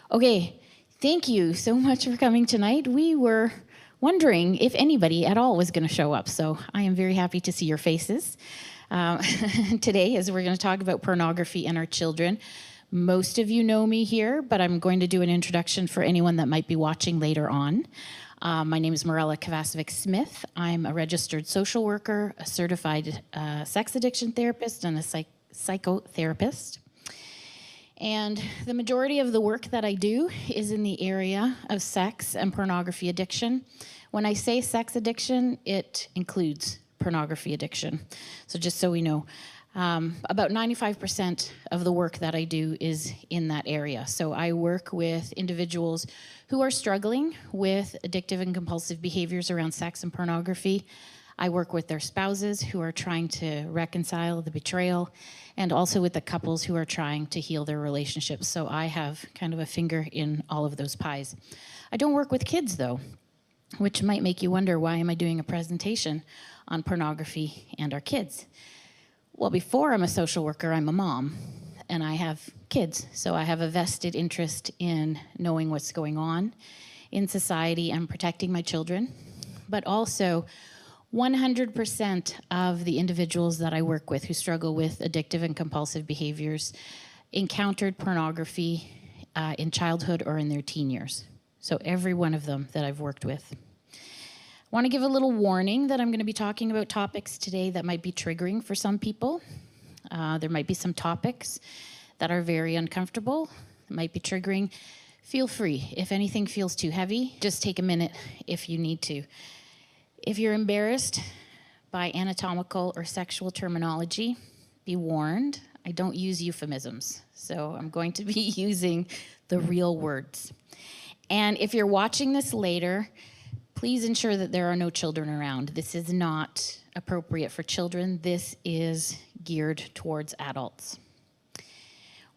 Okay, thank you so much for coming tonight. We were wondering if anybody at all was going to show up, so I am very happy to see your faces. Today, as we're going to talk about pornography and our children. Most of you know me here, but I'm going to do an introduction for anyone that might be watching later on. My name is Mirela Kovacevic Smith. I'm a registered social worker, a certified sex addiction therapist, and a psychotherapist. And the majority of the work that I do is in the area of sex and pornography addiction. When I say sex addiction, it includes pornography addiction. So just so we know, about 95% of the work that I do is in that area. So I work with individuals who are struggling with addictive and compulsive behaviors around sex and pornography. I work with their spouses who are trying to reconcile the betrayal, and also with the couples who are trying to heal their relationships. So I have kind of a finger in all of those pies. I don't work with kids, though, which might make you wonder, why am I doing a presentation on pornography and our kids? Well, before I'm a social worker, I'm a mom, and I have kids. So I have a vested interest in knowing what's going on in society and protecting my children, but also 100% of the individuals that I work with who struggle with addictive and compulsive behaviors encountered pornography in childhood or in their teen years. So every one of them that I've worked with. I want to give a little warning that I'm going to be talking about topics today that might be triggering for some people. There might be some topics that are very uncomfortable, might be triggering. Feel free. If anything feels too heavy, just take a minute if you need to. If you're embarrassed by anatomical or sexual terminology, be warned, I don't use euphemisms. So I'm going to be using the real words. And if you're watching this later, please ensure that there are no children around. This is not appropriate for children. This is geared towards adults.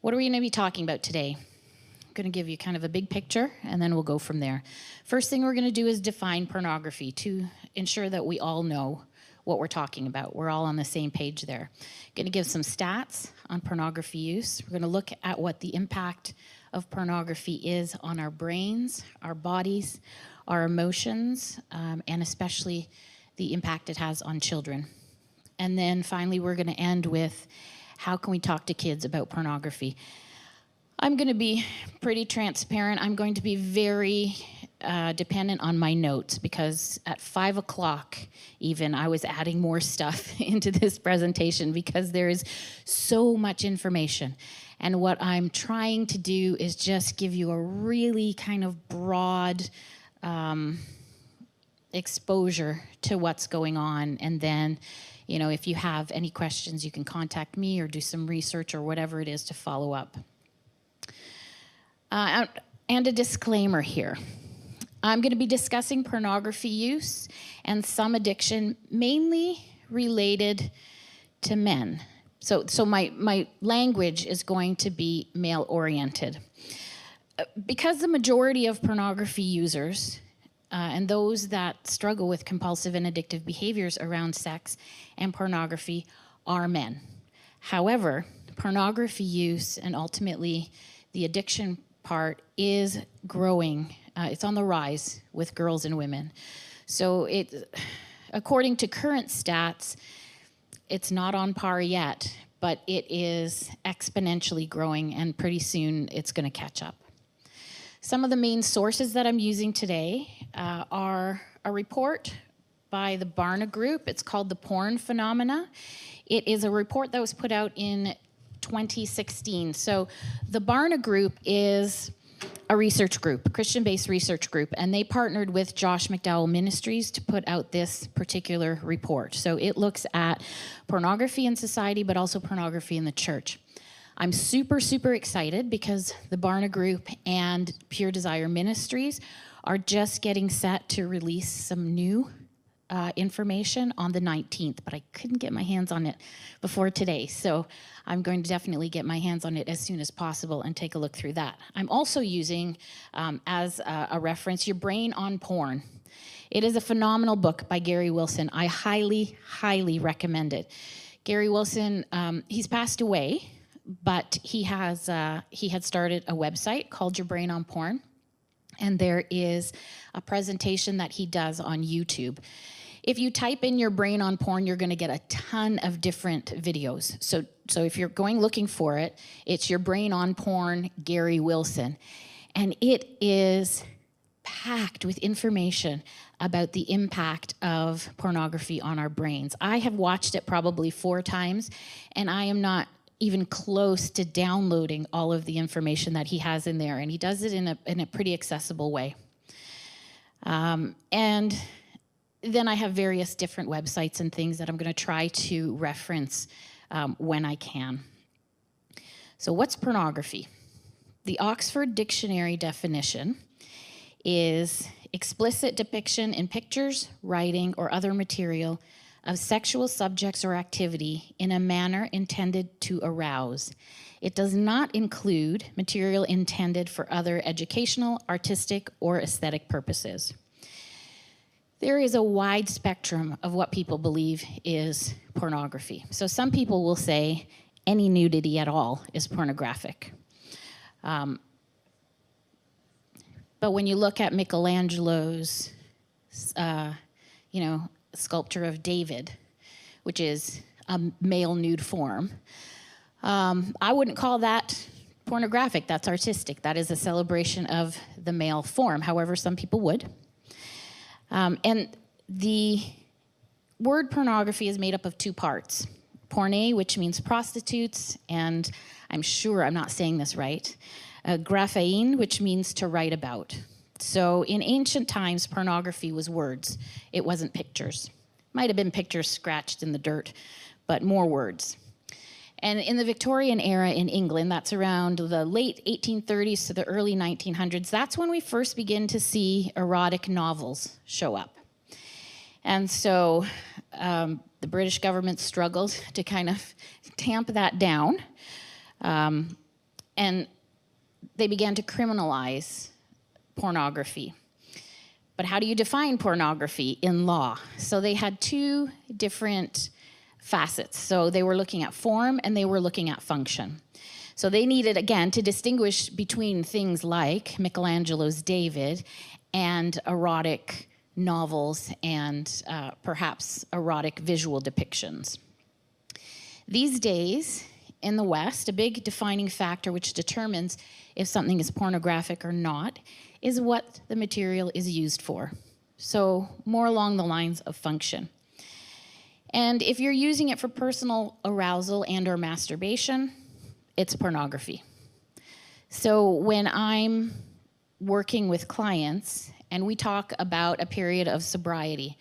What are we going to be talking about today? I'm going to give you kind of a big picture, and then we'll go from there. First thing we're going to do is define pornography to ensure that we all know what we're talking about. We're all on the same page there. I'm going to give some stats on pornography use. We're going to look at what the impact of pornography is on our brains, our bodies, our emotions, and especially the impact it has on children. And then finally, we're going to end with how can we talk to kids about pornography. I'm going to be pretty transparent. I'm going to be very dependent on my notes, because at 5 o'clock even, I was adding more stuff into this presentation because there is so much information. And what I'm trying to do is just give you a really kind of broad exposure to what's going on. And then, you know, if you have any questions, you can contact me or do some research or whatever it is to follow up. And a disclaimer here. I'm going to be discussing pornography use and some addiction, mainly related to men. So my language is going to be male-oriented. Because the majority of pornography users and those that struggle with compulsive and addictive behaviors around sex and pornography are men. However, pornography use and ultimately the addiction part is growing. It's on the rise with girls and women. So according to current stats, it's not on par yet, but it is exponentially growing, and pretty soon it's going to catch up. Some of the main sources that I'm using today are a report by the Barna Group. It's called The Porn Phenomena. It is a report that was put out in 2016. So the Barna Group is a research group, a Christian-based research group, and they partnered with Josh McDowell Ministries to put out this particular report. So it looks at pornography in society, but also pornography in the church. I'm super, super excited because the Barna Group and Pure Desire Ministries are just getting set to release some new information on the 19th, but I couldn't get my hands on it before today. So I'm going to definitely get my hands on it as soon as possible and take a look through that. I'm also using, as a reference, Your Brain on Porn. It is a phenomenal book by Gary Wilson. I highly, highly recommend it. Gary Wilson, he's passed away, but he had started a website called Your Brain on Porn, and there is a presentation that he does on YouTube. If you type in Your Brain on Porn, you're going to get a ton of different videos. So if you're going looking for it, it's Your Brain on Porn, Gary Wilson. And it is packed with information about the impact of pornography on our brains. I have watched it probably 4 times, and I am not even close to downloading all of the information that he has in there, and he does it in a pretty accessible way. And then I have various different websites and things that I'm going to try to reference when I can. So what's pornography? The Oxford Dictionary definition is explicit depiction in pictures, writing, or other material of sexual subjects or activity in a manner intended to arouse. It does not include material intended for other educational, artistic, or aesthetic purposes. There is a wide spectrum of what people believe is pornography. So some people will say any nudity at all is pornographic. But when you look at Michelangelo's, sculpture of David, which is a male nude form, I wouldn't call that pornographic. That's artistic. That is a celebration of the male form. However, some people would. And the word pornography is made up of 2 parts. Porne, which means prostitutes, and I'm sure I'm not saying this right, graphein, which means to write about. So in ancient times, pornography was words. It wasn't pictures. Might have been pictures scratched in the dirt, but more words. And in the Victorian era in England, that's around the late 1830s to the early 1900s, that's when we first begin to see erotic novels show up. And so the British government struggled to kind of tamp that down, and they began to criminalize pornography. But how do you define pornography in law? So they had 2 different facets. So they were looking at form and they were looking at function. So they needed, again, to distinguish between things like Michelangelo's David and erotic novels and perhaps erotic visual depictions. These days, in the West, a big defining factor which determines if something is pornographic or not is what the material is used for. So more along the lines of function. And if you're using it for personal arousal and or masturbation, it's pornography. So when I'm working with clients and we talk about a period of sobriety,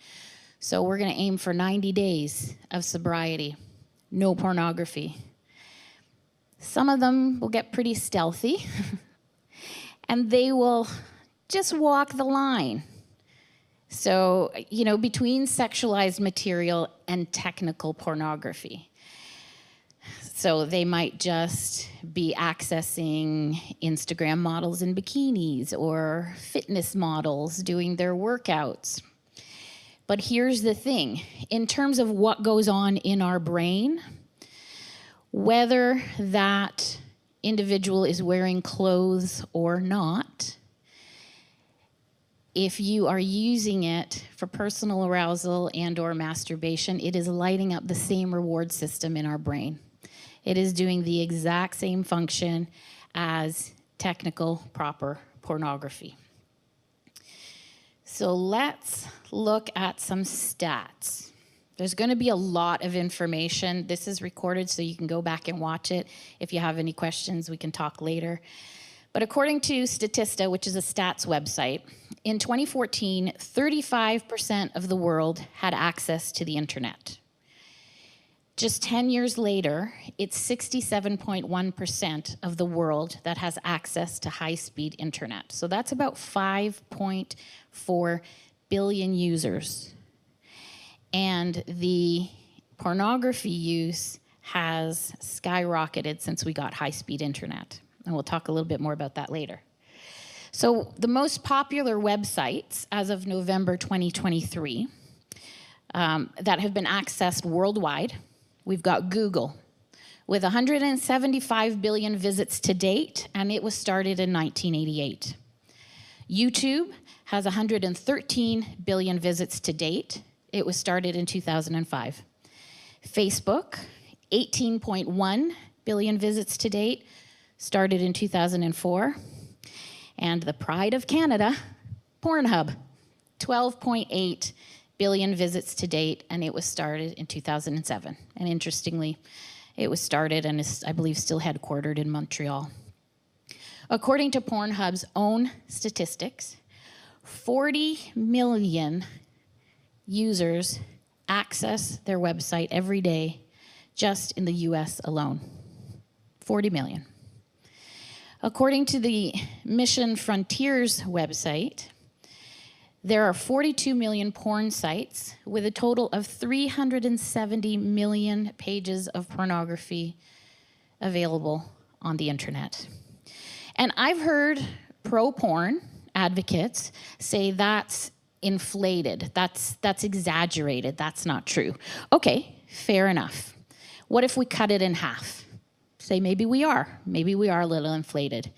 so we're going to aim for 90 days of sobriety, no pornography. Some of them will get pretty stealthy, and they will just walk the line. So, between sexualized material and technical pornography. So they might just be accessing Instagram models in bikinis or fitness models doing their workouts. But here's the thing. In terms of what goes on in our brain, whether that individual is wearing clothes or not, if you are using it for personal arousal and or masturbation, it is lighting up the same reward system in our brain. It is doing the exact same function as technical, proper pornography. So let's look at some stats. There's going to be a lot of information. This is recorded, so you can go back and watch it. If you have any questions, we can talk later. But according to Statista, which is a stats website, in 2014, 35% of the world had access to the internet. Just 10 years later, it's 67.1% of the world that has access to high-speed internet. So that's about 5.4 billion users. And the pornography use has skyrocketed since we got high-speed internet. And we'll talk a little bit more about that later. So the most popular websites as of November 2023 that have been accessed worldwide, we've got Google, with 175 billion visits to date, and it was started in 1988. YouTube has 113 billion visits to date. It was started in 2005. Facebook, 18.1 billion visits to date, started in 2004. And the pride of Canada, Pornhub, 12.8 billion visits to date, and it was started in 2007. And interestingly, it was started and is, I believe, still headquartered in Montreal. According to Pornhub's own statistics, 40 million users access their website every day just in the US alone. 40 million. According to the Mission Frontiers website, there are 42 million porn sites with a total of 370 million pages of pornography available on the internet. And I've heard pro-porn advocates say that's inflated, that's exaggerated, that's not true. Okay, fair enough. What if we cut it in half? Say maybe we are a little inflated.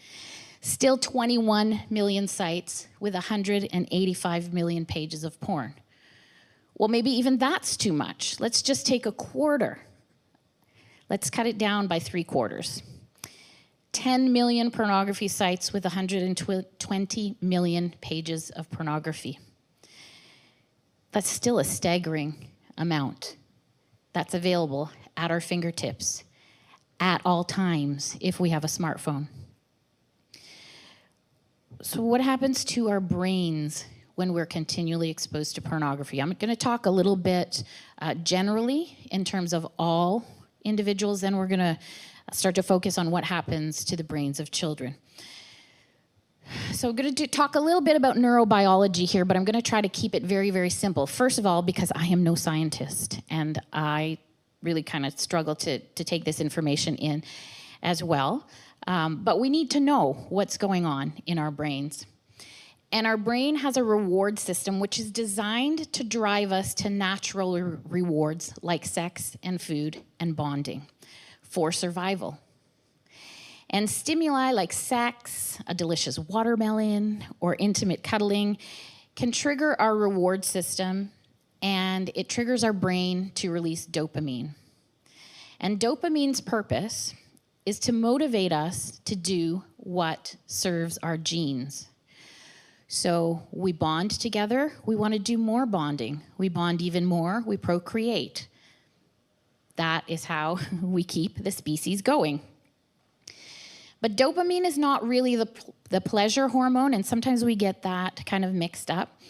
Still 21 million sites with 185 million pages of porn. Well, maybe even that's too much. Let's just take a quarter. Let's cut it down by 3/4. 10 million pornography sites with 120 million pages of pornography. That's still a staggering amount that's available at our fingertips at all times if we have a smartphone. So what happens to our brains when we're continually exposed to pornography? I'm going to talk a little bit generally in terms of all individuals, then we're going to start to focus on what happens to the brains of children. So I'm going to talk a little bit about neurobiology here, but I'm going to try to keep it very, very simple. First of all, because I am no scientist, and I really kind of struggle to take this information in as well. But we need to know what's going on in our brains. And our brain has a reward system which is designed to drive us to natural rewards like sex and food and bonding for survival. And stimuli like sex, a delicious watermelon, or intimate cuddling can trigger our reward system, and it triggers our brain to release dopamine. And dopamine's purpose is to motivate us to do what serves our genes. So we bond together, we want to do more bonding. We bond even more, we procreate. That is how we keep the species going. But dopamine is not really the pleasure hormone, and sometimes we get that kind of mixed up.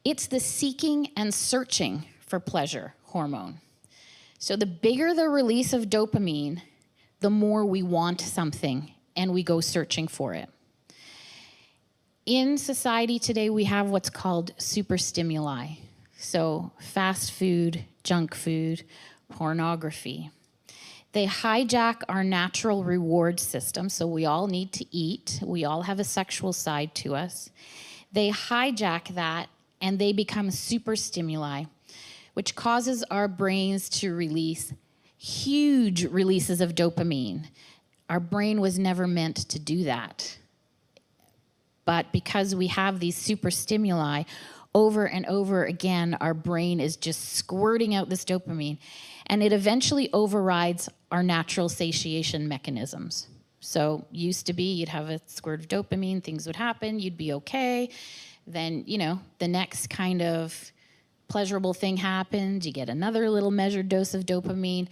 It's the seeking and searching for pleasure hormone. So the bigger the release of dopamine, the more we want something, and we go searching for it. In society today, we have what's called superstimuli. So fast food, junk food, pornography. They hijack our natural reward system, so we all need to eat. We all have a sexual side to us. They hijack that, and they become superstimuli, which causes our brains to release huge releases of dopamine. Our brain was never meant to do that. But because we have these superstimuli, over and over again, our brain is just squirting out this dopamine, and it eventually overrides our natural satiation mechanisms. So used to be, you'd have a squirt of dopamine, things would happen, you'd be okay. Then, the next kind of pleasurable thing happened, you get another little measured dose of dopamine.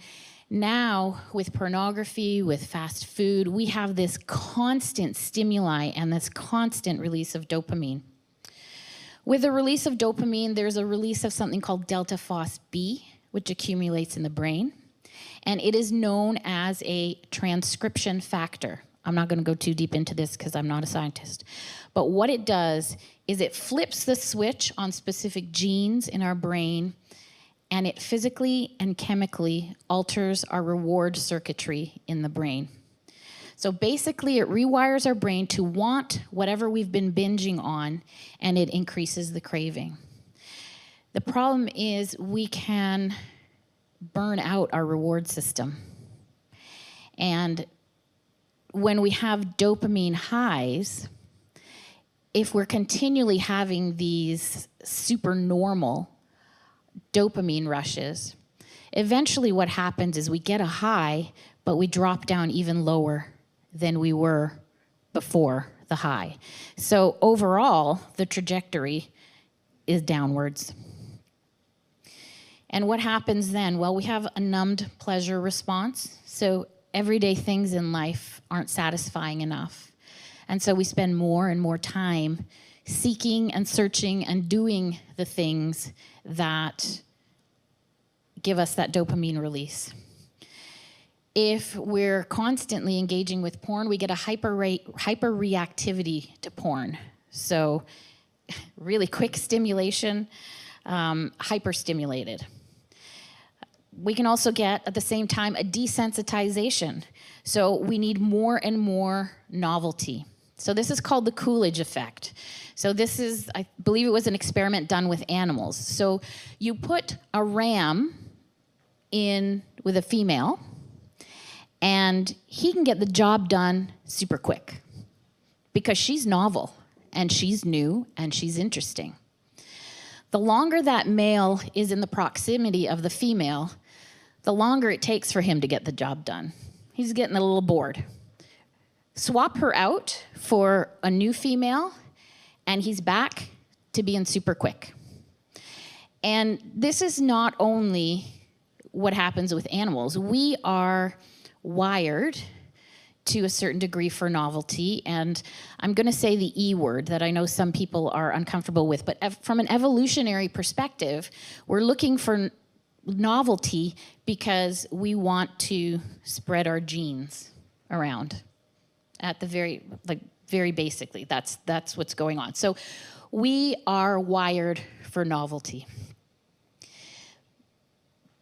Now, with pornography, with fast food, we have this constant stimuli and this constant release of dopamine. With the release of dopamine, there's a release of something called delta phos-B, which accumulates in the brain. And it is known as a transcription factor. I'm not going to go too deep into this because I'm not a scientist. But what it does is it flips the switch on specific genes in our brain, and it physically and chemically alters our reward circuitry in the brain. So basically, it rewires our brain to want whatever we've been binging on, and it increases the craving. The problem is we can burn out our reward system. And when we have dopamine highs, if we're continually having these super normal dopamine rushes, eventually what happens is we get a high, but we drop down even lower than we were before the high. So overall, the trajectory is downwards. And what happens then? Well, we have a numbed pleasure response. So everyday things in life aren't satisfying enough. And so we spend more and more time seeking and searching and doing the things that give us that dopamine release. If we're constantly engaging with porn, we get a hyperreactivity to porn. So really quick stimulation, hyperstimulated. We can also get, at the same time, a desensitization. So we need more and more novelty. So this is called the Coolidge effect. So this is, I believe it was an experiment done with animals. So you put a ram in with a female, and he can get the job done super quick because she's novel, and she's new, and she's interesting. The longer that male is in the proximity of the female, the longer it takes for him to get the job done. He's getting a little bored. Swap her out for a new female, and he's back to being super quick. And this is not only what happens with animals. We are wired to a certain degree for novelty, and I'm going to say the E word that I know some people are uncomfortable with, but from an evolutionary perspective, we're looking for novelty because we want to spread our genes around. At the very basically, that's what's going on. So we are wired for novelty.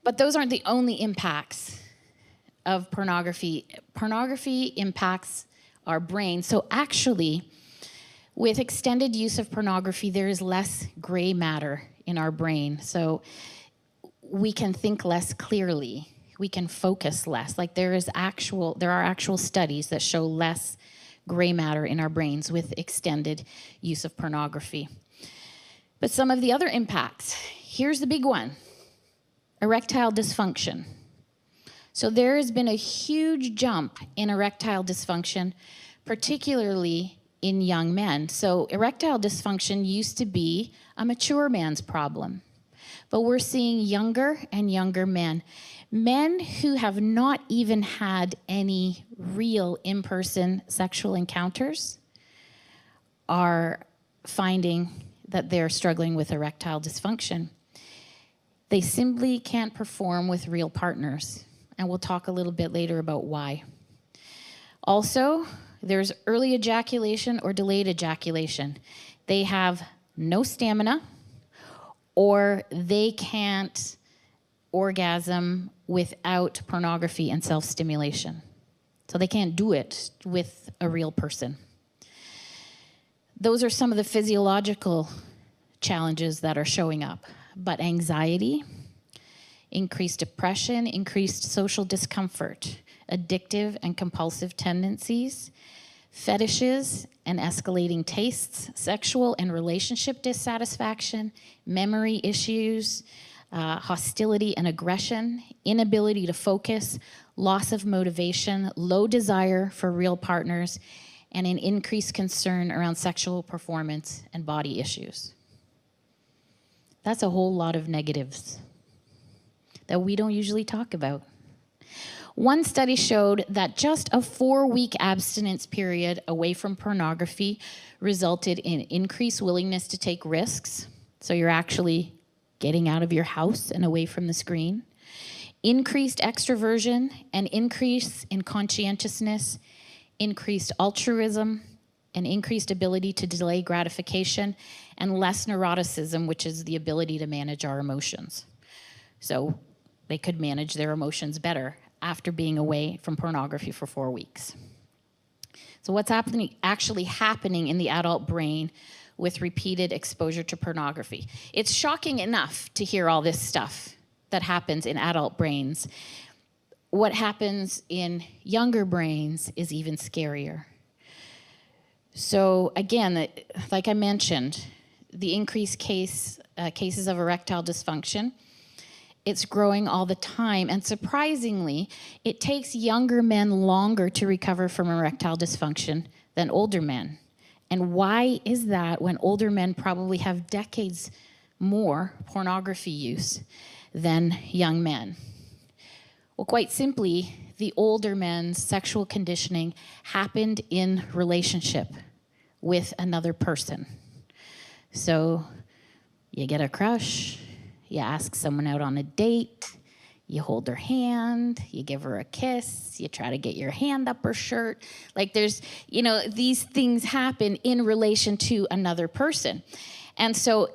But those aren't the only impacts of pornography. Pornography impacts our brain. So actually, with extended use of pornography, there is less gray matter in our brain. So we can think less clearly. We can focus less. Like there are actual studies that show less gray matter in our brains with extended use of pornography. But some of the other impacts, here's the big one: erectile dysfunction. So there has been a huge jump in erectile dysfunction, particularly in young men. So erectile dysfunction used to be a mature man's problem, but we're seeing younger and younger men. Men who have not even had any real in-person sexual encounters are finding that they're struggling with erectile dysfunction. They simply can't perform with real partners, and we'll talk a little bit later about why. Also, there's early ejaculation or delayed ejaculation. They have no stamina, or they can't orgasm without pornography and self-stimulation. So they can't do it with a real person. Those are some of the physiological challenges that are showing up. But anxiety, increased depression, increased social discomfort, addictive and compulsive tendencies, fetishes and escalating tastes, sexual and relationship dissatisfaction, memory issues, hostility and aggression, inability to focus, loss of motivation, low desire for real partners, and an increased concern around sexual performance and body issues. That's a whole lot of negatives that we don't usually talk about. One study showed that just a 4-week abstinence period away from pornography resulted in increased willingness to take risks. So you're actually getting out of your house and away from the screen. Increased extroversion, an increase in conscientiousness, increased altruism, an increased ability to delay gratification, and less neuroticism, which is the ability to manage our emotions. So they could manage their emotions better after being away from pornography for 4 weeks. So what's actually happening in the adult brain with repeated exposure to pornography? It's shocking enough to hear all this stuff that happens in adult brains. what happens in younger brains is even scarier. So again, like I mentioned, the increased cases of erectile dysfunction, it's growing all the time. And surprisingly, it takes younger men longer to recover from erectile dysfunction than older men. And why is that when older men probably have decades more pornography use than young men? Well, quite simply, the older men's sexual conditioning happened in relationship with another person. So you get a crush, you ask someone out on a date, you hold her hand, you give her a kiss, you try to get your hand up her shirt. Like there's, these things happen in relation to another person. And so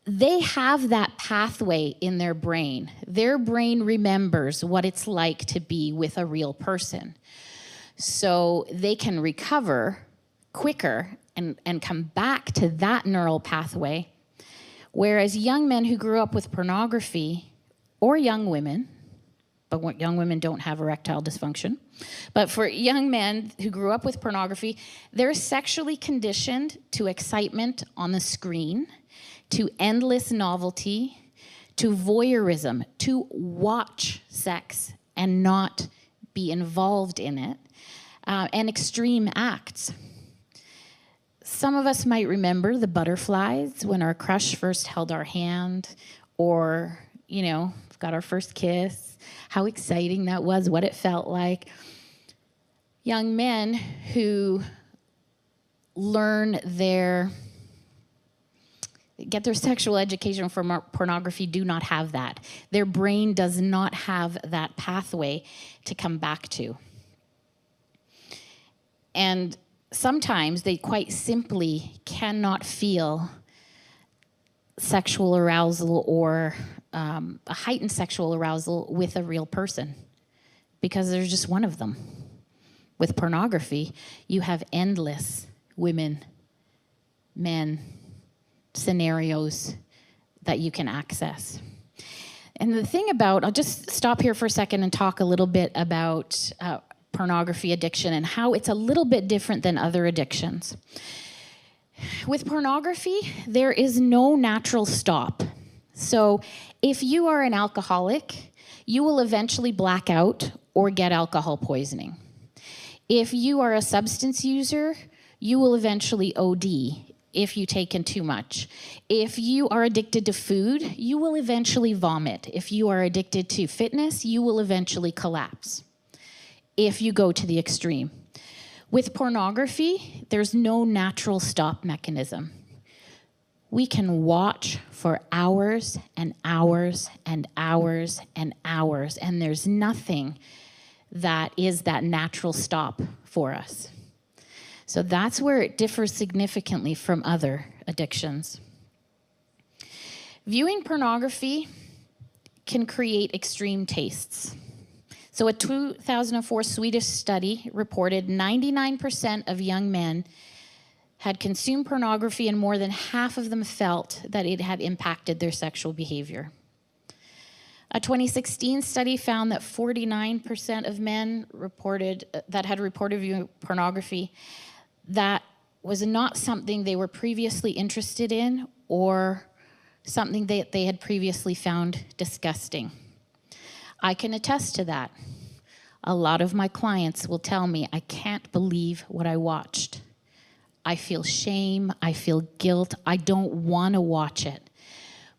they have that pathway in their brain. Their brain remembers what it's like to be with a real person. So they can recover quicker and come back to that neural pathway. Whereas young men who grew up with pornography, or young women, but young women don't have erectile dysfunction, but for young men who grew up with pornography, they're sexually conditioned to excitement on the screen, to endless novelty, to voyeurism, to watch sex and not be involved in it, and extreme acts. Some of us might remember the butterflies when our crush first held our hand, or, got our first kiss, how exciting that was, what it felt like. Young men who get their sexual education from pornography do not have that. Their brain does not have that pathway to come back to. And sometimes they quite simply cannot feel sexual arousal or a heightened sexual arousal with a real person because there's just one of them. With pornography, you have endless women, men, scenarios that you can access. And the thing about, I'll just stop here for a second and talk a little bit about pornography addiction and how it's a little bit different than other addictions. With pornography, there is no natural stop. So if you are an alcoholic, you will eventually black out or get alcohol poisoning. If you are a substance user, you will eventually OD if you take in too much. If you are addicted to food, you will eventually vomit. If you are addicted to fitness, you will eventually collapse if you go to the extreme. With pornography, there's no natural stop mechanism. We can watch for hours and hours and hours and hours, and there's nothing that is that natural stop for us. So that's where it differs significantly from other addictions. Viewing pornography can create extreme tastes. So a 2004 Swedish study reported 99% of young men had consumed pornography and more than half of them felt that it had impacted their sexual behavior. A 2016 study found that 49% of men had reported viewing pornography that was not something they were previously interested in or something that they had previously found disgusting. I can attest to that. A lot of my clients will tell me, I can't believe what I watched. I feel shame, I feel guilt, I don't want to watch it.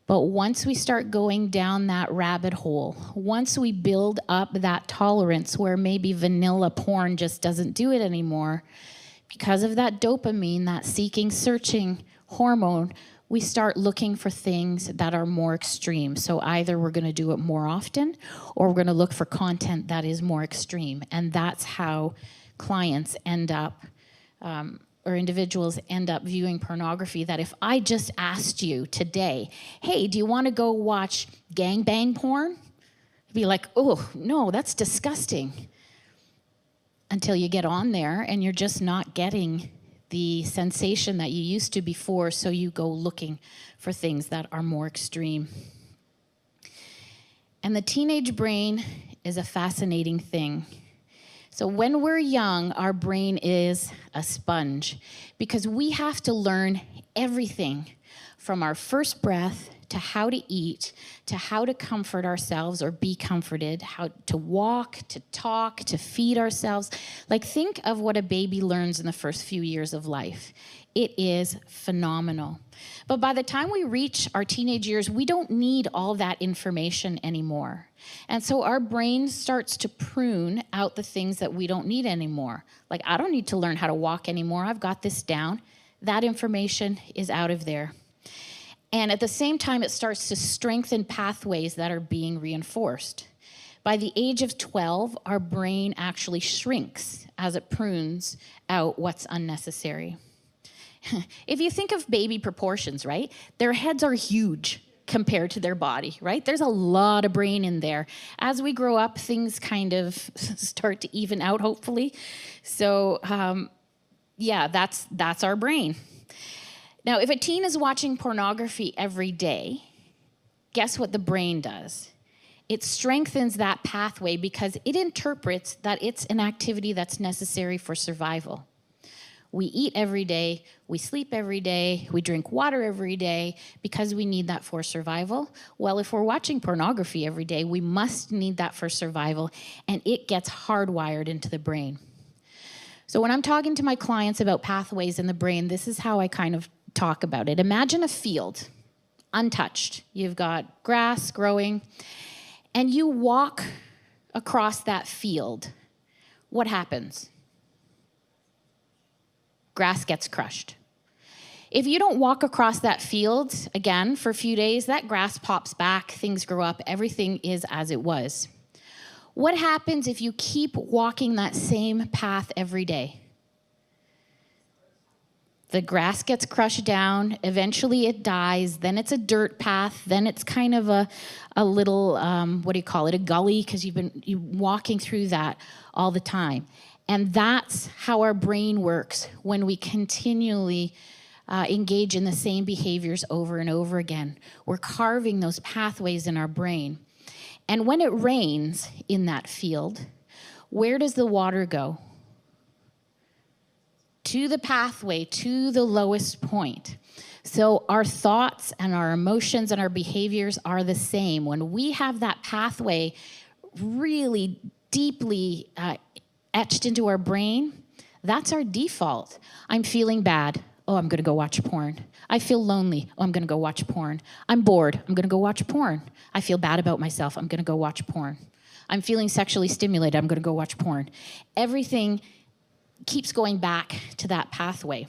But once we start going down that rabbit hole, once we build up that tolerance where maybe vanilla porn just doesn't do it anymore, because of that dopamine, that seeking, searching hormone, we start looking for things that are more extreme. So either we're going to do it more often or we're going to look for content that is more extreme. And that's how clients end up, or individuals end up viewing pornography, that if I just asked you today, hey, do you want to go watch gangbang porn? You'd be like, oh, no, that's disgusting. Until you get on there and you're just not getting the sensation that you used to before, so you go looking for things that are more extreme. And the teenage brain is a fascinating thing. So when we're young, our brain is a sponge because we have to learn everything from our first breath to how to eat, to how to comfort ourselves or be comforted, how to walk, to talk, to feed ourselves. Like, think of what a baby learns in the first few years of life. It is phenomenal. But by the time we reach our teenage years, we don't need all that information anymore. And so our brain starts to prune out the things that we don't need anymore. Like, I don't need to learn how to walk anymore. I've got this down. That information is out of there. And at the same time, it starts to strengthen pathways that are being reinforced. By the age of 12, our brain actually shrinks as it prunes out what's unnecessary. If you think of baby proportions, right? Their heads are huge compared to their body, right? There's a lot of brain in there. As we grow up, things kind of start to even out, hopefully. So, yeah, that's our brain. Now, if a teen is watching pornography every day, guess what the brain does? It strengthens that pathway because it interprets that it's an activity that's necessary for survival. We eat every day, we sleep every day, we drink water every day because we need that for survival. Well, if we're watching pornography every day, we must need that for survival, and it gets hardwired into the brain. So when I'm talking to my clients about pathways in the brain, this is how I kind of talk about it. Imagine a field, untouched. You've got grass growing, and you walk across that field. What happens? Grass gets crushed. If you don't walk across that field, again, for a few days, that grass pops back, things grow up, everything is as it was. What happens if you keep walking that same path every day? The grass gets crushed down, eventually it dies, then it's a dirt path, then it's kind of a little, a gully, because you've been walking through that all the time. And that's how our brain works when we continually engage in the same behaviors over and over again. We're carving those pathways in our brain. And when it rains in that field, where does the water go? To the pathway, to the lowest point. So our thoughts and our emotions and our behaviors are the same. When we have that pathway really deeply etched into our brain, that's our default. I'm feeling bad. Oh, I'm going to go watch porn. I feel lonely. Oh, I'm going to go watch porn. I'm bored. I'm going to go watch porn. I feel bad about myself. I'm going to go watch porn. I'm feeling sexually stimulated. I'm going to go watch porn. Everything keeps going back to that pathway.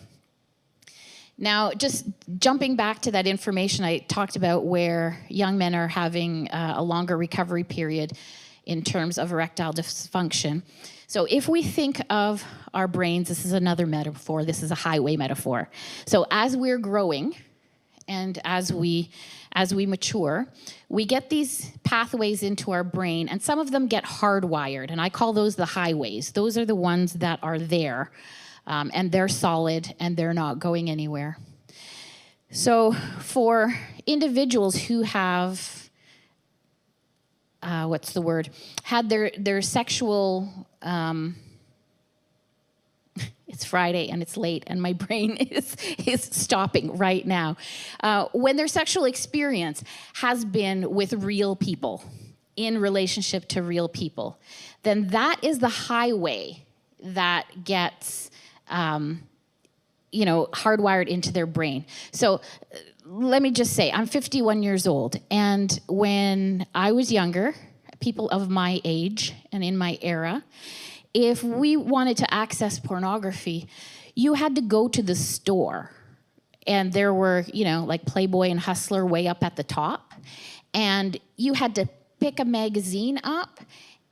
Now, just jumping back to that information I talked about where young men are having a longer recovery period in terms of erectile dysfunction. So if we think of our brains, this is another metaphor, this is a highway metaphor. So as we're growing and as we mature, we get these pathways into our brain, and some of them get hardwired, and I call those the highways. Those are the ones that are there, and they're solid, and they're not going anywhere. So for individuals who have had their sexual, it's Friday and it's late and my brain is stopping right now. When their sexual experience has been with real people, in relationship to real people, then that is the highway that gets, hardwired into their brain. So let me just say, I'm 51 years old, and when I was younger, people of my age and in my era, if we wanted to access pornography, you had to go to the store, and there were, like Playboy and Hustler way up at the top, and you had to pick a magazine up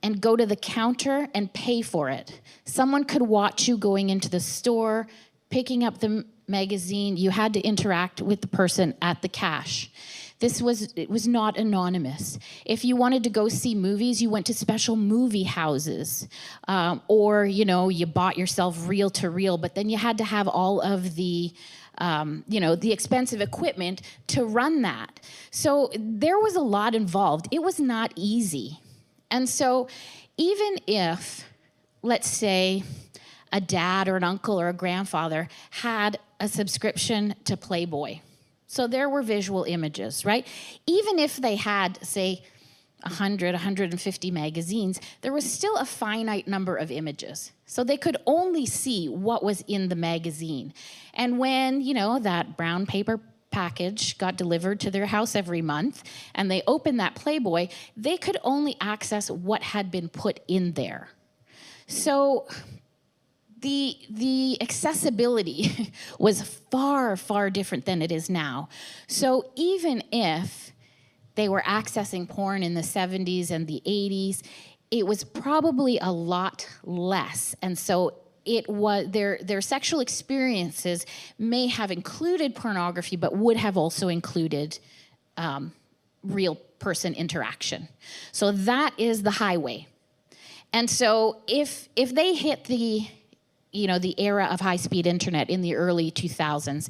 and go to the counter and pay for it. Someone could watch you going into the store, picking up the magazine. You had to interact with the person at the cash. It was not anonymous. If you wanted to go see movies, you went to special movie houses, or you bought yourself reel to reel. But then you had to have all of the expensive equipment to run that. So there was a lot involved. It was not easy. And so even if, let's say, a dad or an uncle or a grandfather had a subscription to Playboy, so there were visual images, right? Even if they had, say, 100, 150 magazines, there was still a finite number of images. So they could only see what was in the magazine. And when, that brown paper package got delivered to their house every month and they opened that Playboy, they could only access what had been put in there. So the accessibility was far, far different than it is now. So even if they were accessing porn in the 70s and the 80s, it was probably a lot less. And so it was their sexual experiences may have included pornography, but would have also included real person interaction. So that is the highway. And so if they hit the era of high-speed internet in the early 2000s,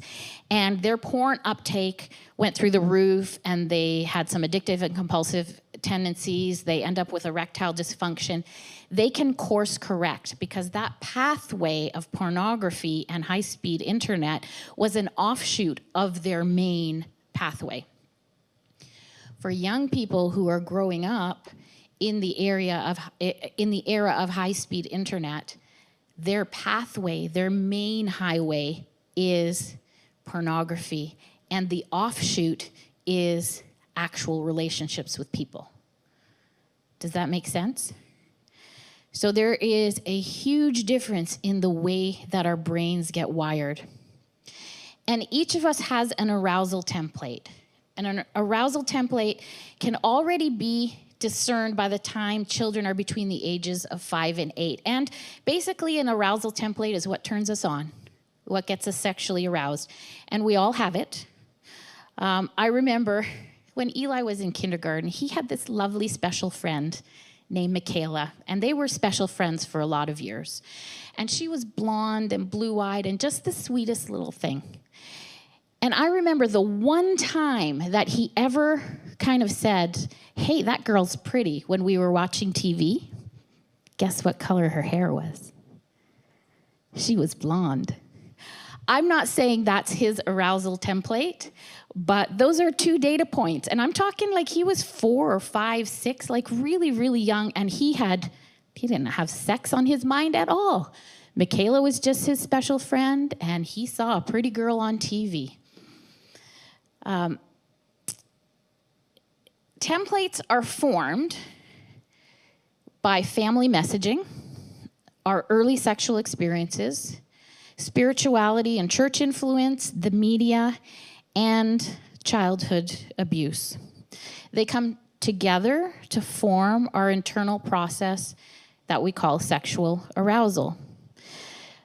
and their porn uptake went through the roof, and they had some addictive and compulsive tendencies, they end up with erectile dysfunction, they can course correct because that pathway of pornography and high-speed internet was an offshoot of their main pathway. For young people who are growing up in the era of high-speed internet, their pathway, their main highway is pornography, and the offshoot is actual relationships with people. Does that make sense? So there is a huge difference in the way that our brains get wired. And each of us has an arousal template. And an arousal template can already be discerned by the time children are between the ages of 5 and 8. And basically an arousal template is what turns us on, what gets us sexually aroused. And we all have it. I remember when Eli was in kindergarten, he had this lovely special friend named Michaela, and they were special friends for a lot of years. And she was blonde and blue-eyed and just the sweetest little thing. And I remember the one time that he ever kind of said, "Hey, that girl's pretty," when we were watching TV. Guess what color her hair was? She was blonde. I'm not saying that's his arousal template, but those are 2 data points. And I'm talking like he was 4 or 5, 6, like really, really young, and he didn't have sex on his mind at all. Michaela was just his special friend, and he saw a pretty girl on TV. Templates are formed by family messaging, our early sexual experiences, spirituality and church influence, the media, and childhood abuse. They come together to form our internal process that we call sexual arousal.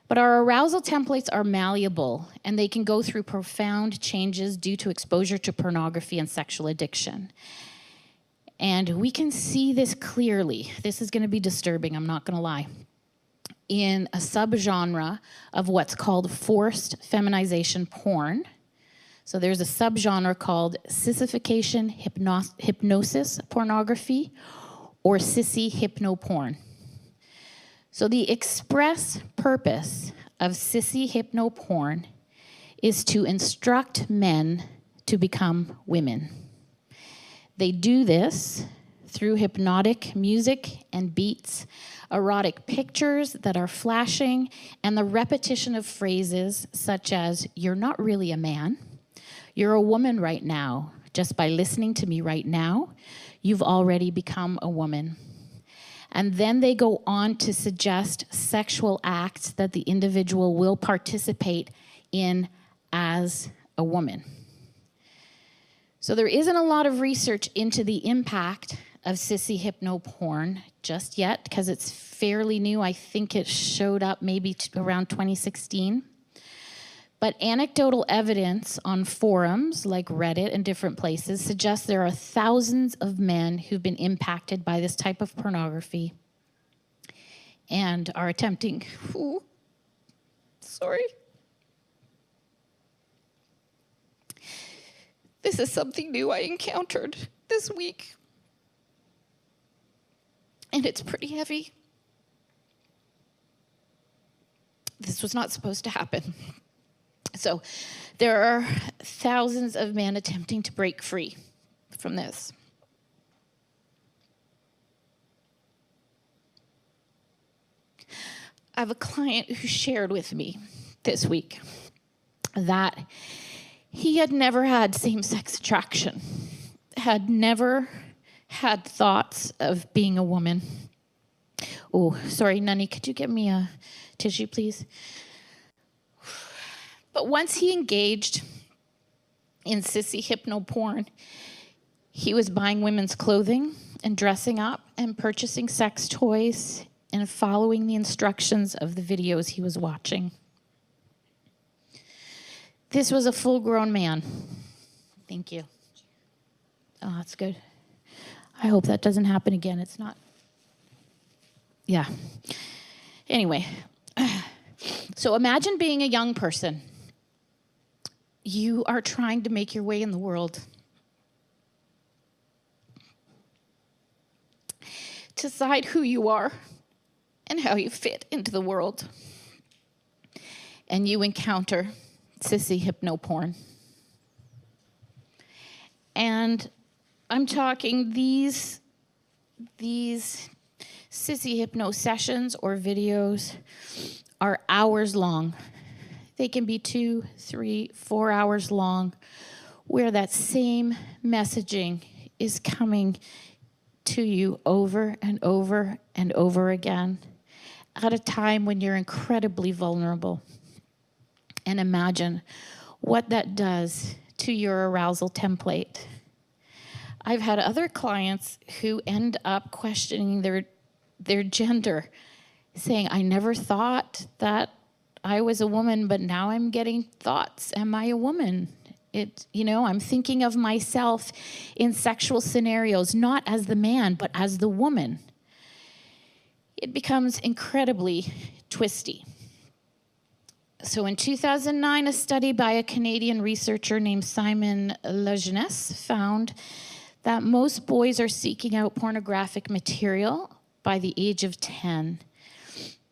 But our arousal templates are malleable, and they can go through profound changes due to exposure to pornography and sexual addiction. And we can see this clearly. This is going to be disturbing, I'm not going to lie. In a subgenre of what's called forced feminization porn. So there's a subgenre called sissification hypnosis pornography, or sissy hypnoporn. So the express purpose of sissy hypnoporn is to instruct men to become women. They do this through hypnotic music and beats, erotic pictures that are flashing, and the repetition of phrases such as, "You're not really a man. You're a woman right now. Just by listening to me right now, you've already become a woman." And then they go on to suggest sexual acts that the individual will participate in as a woman. So there isn't a lot of research into the impact of sissy hypnoporn just yet, because it's fairly new. I think it showed up maybe around 2016. But anecdotal evidence on forums like Reddit and different places suggests there are thousands of men who've been impacted by this type of pornography and are attempting, This is something new I encountered this week. and it's pretty heavy. This was not supposed to happen. So there are thousands of men attempting to break free from this. I have a client who shared with me this week that he had never had same-sex attraction, had never had thoughts of being a woman. Oh, sorry, Nunny, could you get me a tissue, please? But once he engaged in sissy hypno porn, he was buying women's clothing and dressing up and purchasing sex toys and following the instructions of the videos he was watching. This was a full-grown man. Thank you. Oh, that's good. I hope that doesn't happen again. It's not. Yeah. Anyway, so imagine being a young person. You are trying to make your way in the world. Decide who you are and how you fit into the world. And you encounter sissy hypno porn. And I'm talking these sissy hypno sessions or videos are hours long. They can be 2, 3, 4 hours long, where that same messaging is coming to you over and over and over again at a time when you're incredibly vulnerable. And imagine what that does to your arousal template. I've had other clients who end up questioning their gender, saying, I never thought that I was a woman, but now I'm getting thoughts. Am I a woman? I'm thinking of myself in sexual scenarios, not as the man, but as the woman. It becomes incredibly twisty. So in 2009, a study by a Canadian researcher named Simon Lejeunesse found that most boys are seeking out pornographic material by the age of 10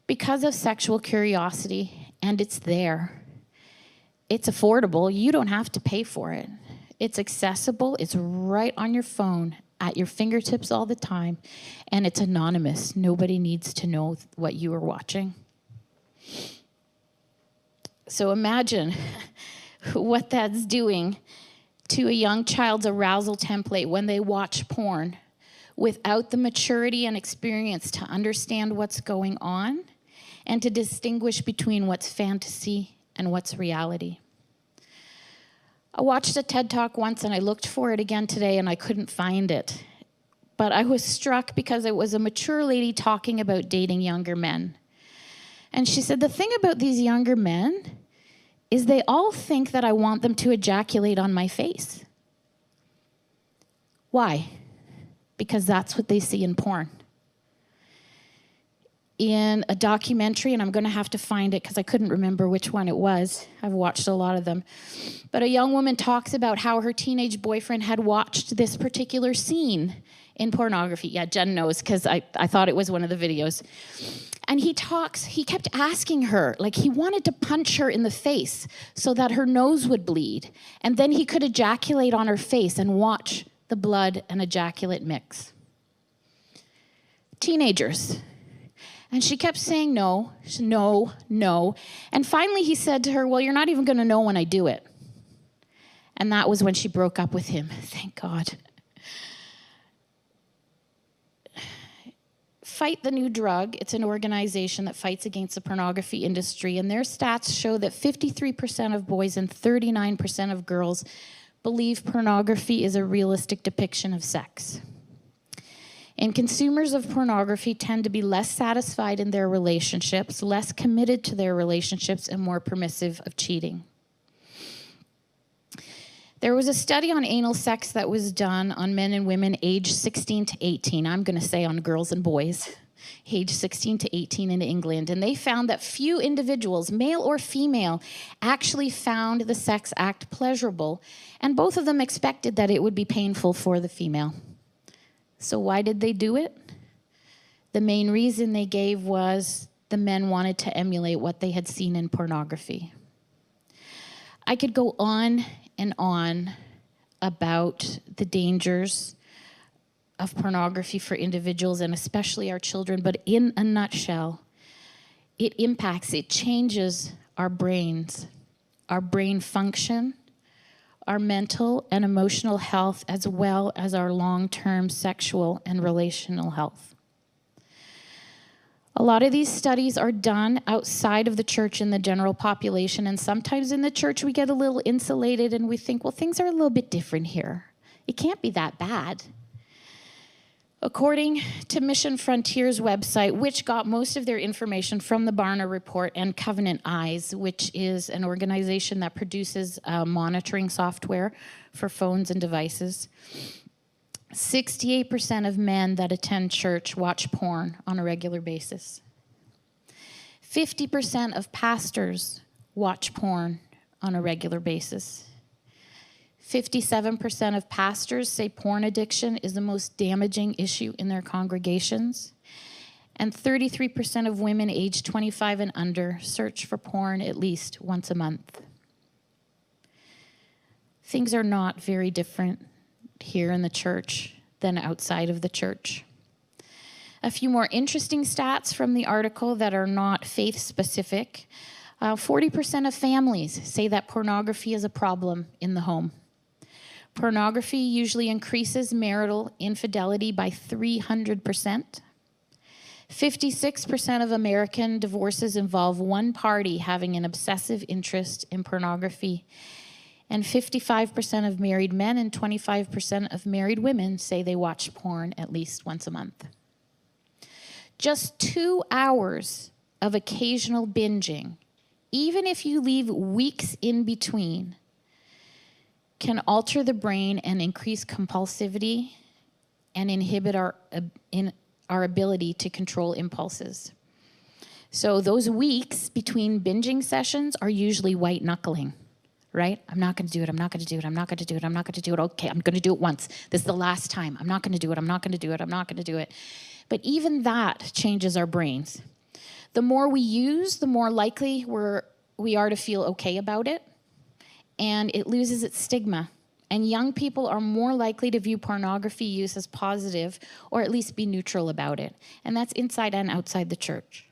because of sexual curiosity, and it's there. It's affordable. You don't have to pay for it. It's accessible. It's right on your phone, at your fingertips all the time, and it's anonymous. Nobody needs to know what you are watching. So imagine what that's doing to a young child's arousal template when they watch porn without the maturity and experience to understand what's going on and to distinguish between what's fantasy and what's reality. I watched a TED Talk once and I looked for it again today and I couldn't find it. But I was struck because it was a mature lady talking about dating younger men. And she said, the thing about these younger men is they all think that I want them to ejaculate on my face. Why? Because that's what they see in porn. In a documentary, and I'm going to have to find it because I couldn't remember which one it was. I've watched a lot of them. But a young woman talks about how her teenage boyfriend had watched this particular scene in pornography. Yeah, Jen knows because I thought it was one of the videos. And he kept asking her, like he wanted to punch her in the face so that her nose would bleed. And then he could ejaculate on her face and watch the blood and ejaculate mix. Teenagers. And she kept saying no, no, no. And finally he said to her, well, you're not even going to know when I do it. And that was when she broke up with him. Thank God. Fight the New Drug. It's an organization that fights against the pornography industry. And their stats show that 53% of boys and 39% of girls believe pornography is a realistic depiction of sex. And consumers of pornography tend to be less satisfied in their relationships, less committed to their relationships, and more permissive of cheating. There was a study on anal sex that was done on men and women aged 16 to 18. I'm going to say on girls and boys, aged 16 to 18 in England. And they found that few individuals, male or female, actually found the sex act pleasurable. And both of them expected that it would be painful for the female. So why did they do it? The main reason they gave was the men wanted to emulate what they had seen in pornography. I could go on and on about the dangers of pornography for individuals and especially our children, but in a nutshell, it changes our brains, our brain function, our mental and emotional health, as well as our long-term sexual and relational health. A lot of these studies are done outside of the church in the general population, and sometimes in the church we get a little insulated and we think, well, things are a little bit different here. It can't be that bad. According to Mission Frontier's website, which got most of their information from the Barna Report and Covenant Eyes, which is an organization that produces monitoring software for phones and devices, 68% of men that attend church watch porn on a regular basis. 50% of pastors watch porn on a regular basis. 57% of pastors say porn addiction is the most damaging issue in their congregations. And 33% of women aged 25 and under search for porn at least once a month. Things are not very different here in the church than outside of the church. A few more interesting stats from the article that are not faith-specific. 40% of families say that pornography is a problem in the home. Pornography usually increases marital infidelity by 300%. 56% of American divorces involve one party having an obsessive interest in pornography. And 55% of married men and 25% of married women say they watch porn at least once a month. Just 2 hours of occasional binging, even if you leave weeks in between, can alter the brain and increase compulsivity and inhibit our ability to control impulses. So those weeks between binging sessions are usually white knuckling, right? I'm not going to do it. I'm not going to do it. I'm not going to do it. I'm not going to do it. Okay, I'm going to do it once. This is the last time. I'm not going to do it. I'm not going to do it. I'm not going to do it. But even that changes our brains. The more we use, the more likely we are to feel okay about it. And it loses its stigma. And young people are more likely to view pornography use as positive or at least be neutral about it. And that's inside and outside the church.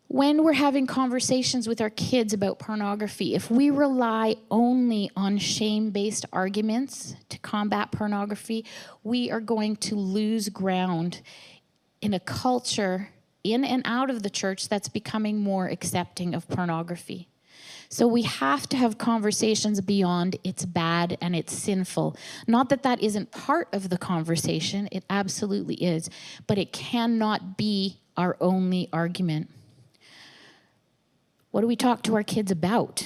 When we're having conversations with our kids about pornography, if we rely only on shame-based arguments to combat pornography, we are going to lose ground in a culture in and out of the church that's becoming more accepting of pornography. So we have to have conversations beyond it's bad and it's sinful. Not that that isn't part of the conversation, it absolutely is, but it cannot be our only argument. What do we talk to our kids about?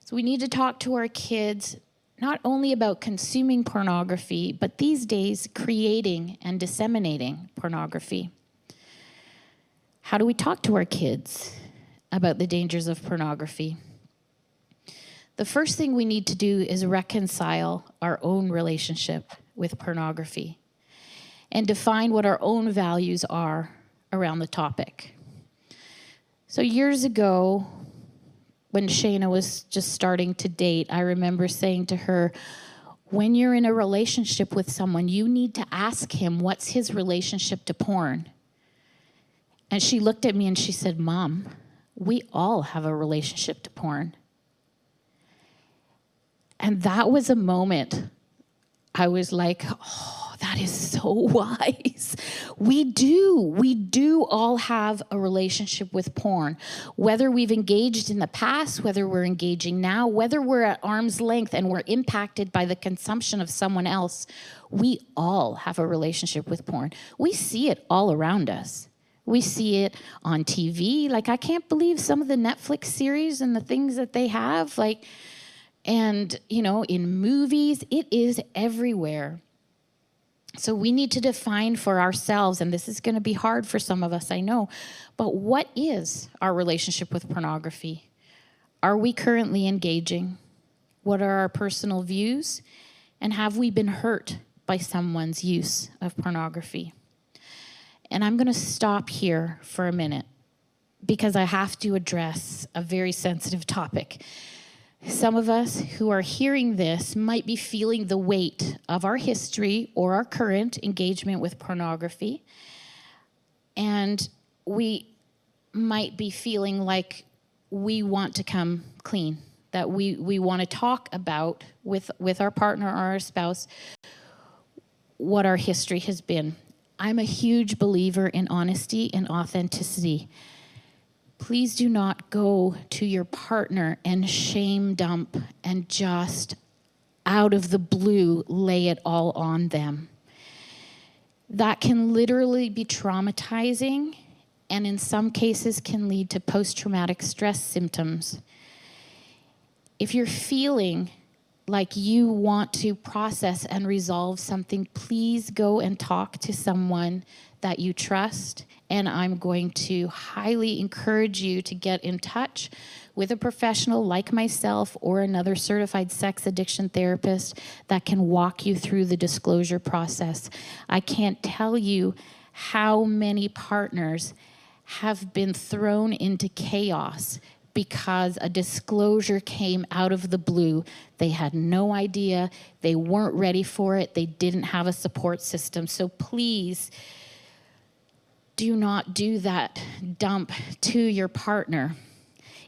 So we need to talk to our kids not only about consuming pornography, but these days creating and disseminating pornography. How do we talk to our kids about the dangers of pornography? The first thing we need to do is reconcile our own relationship with pornography and define what our own values are around the topic. So years ago, when Shayna was just starting to date, I remember saying to her, when you're in a relationship with someone, you need to ask him what's his relationship to porn. And she looked at me and she said, Mom, we all have a relationship to porn. And that was a moment I was like, oh, that is so wise. We do all have a relationship with porn. Whether we've engaged in the past, whether we're engaging now, whether we're at arm's length and we're impacted by the consumption of someone else, we all have a relationship with porn. We see it all around us. We see it on TV. Like, I can't believe some of the Netflix series and the things that they have, like, and, you know, in movies, it is everywhere. So we need to define for ourselves, and this is going to be hard for some of us, I know, but what is our relationship with pornography? Are we currently engaging? What are our personal views? And have we been hurt by someone's use of pornography? And I'm going to stop here for a minute because I have to address a very sensitive topic. Some of us who are hearing this might be feeling the weight of our history or our current engagement with pornography. And we might be feeling like we want to come clean, that we want to talk about with our partner or our spouse what our history has been. I'm a huge believer in honesty and authenticity. Please do not go to your partner and shame dump and just out of the blue lay it all on them. That can literally be traumatizing and in some cases can lead to post-traumatic stress symptoms. If you're feeling like you want to process and resolve something, please go and talk to someone that you trust. And I'm going to highly encourage you to get in touch with a professional like myself or another certified sex addiction therapist that can walk you through the disclosure process. I can't tell you how many partners have been thrown into chaos because a disclosure came out of the blue. They had no idea, they weren't ready for it, they didn't have a support system. So please do not do that dump to your partner.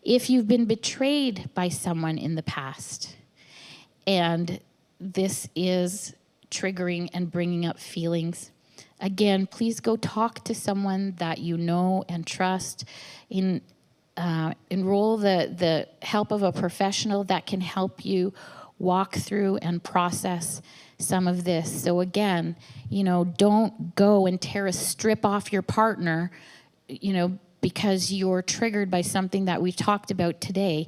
If you've been betrayed by someone in the past, and this is triggering and bringing up feelings, again, please go talk to someone that you know and trust. Enroll the help of a professional that can help you walk through and process some of this. So again, don't go and tear a strip off your partner, because you're triggered by something that we've talked about today.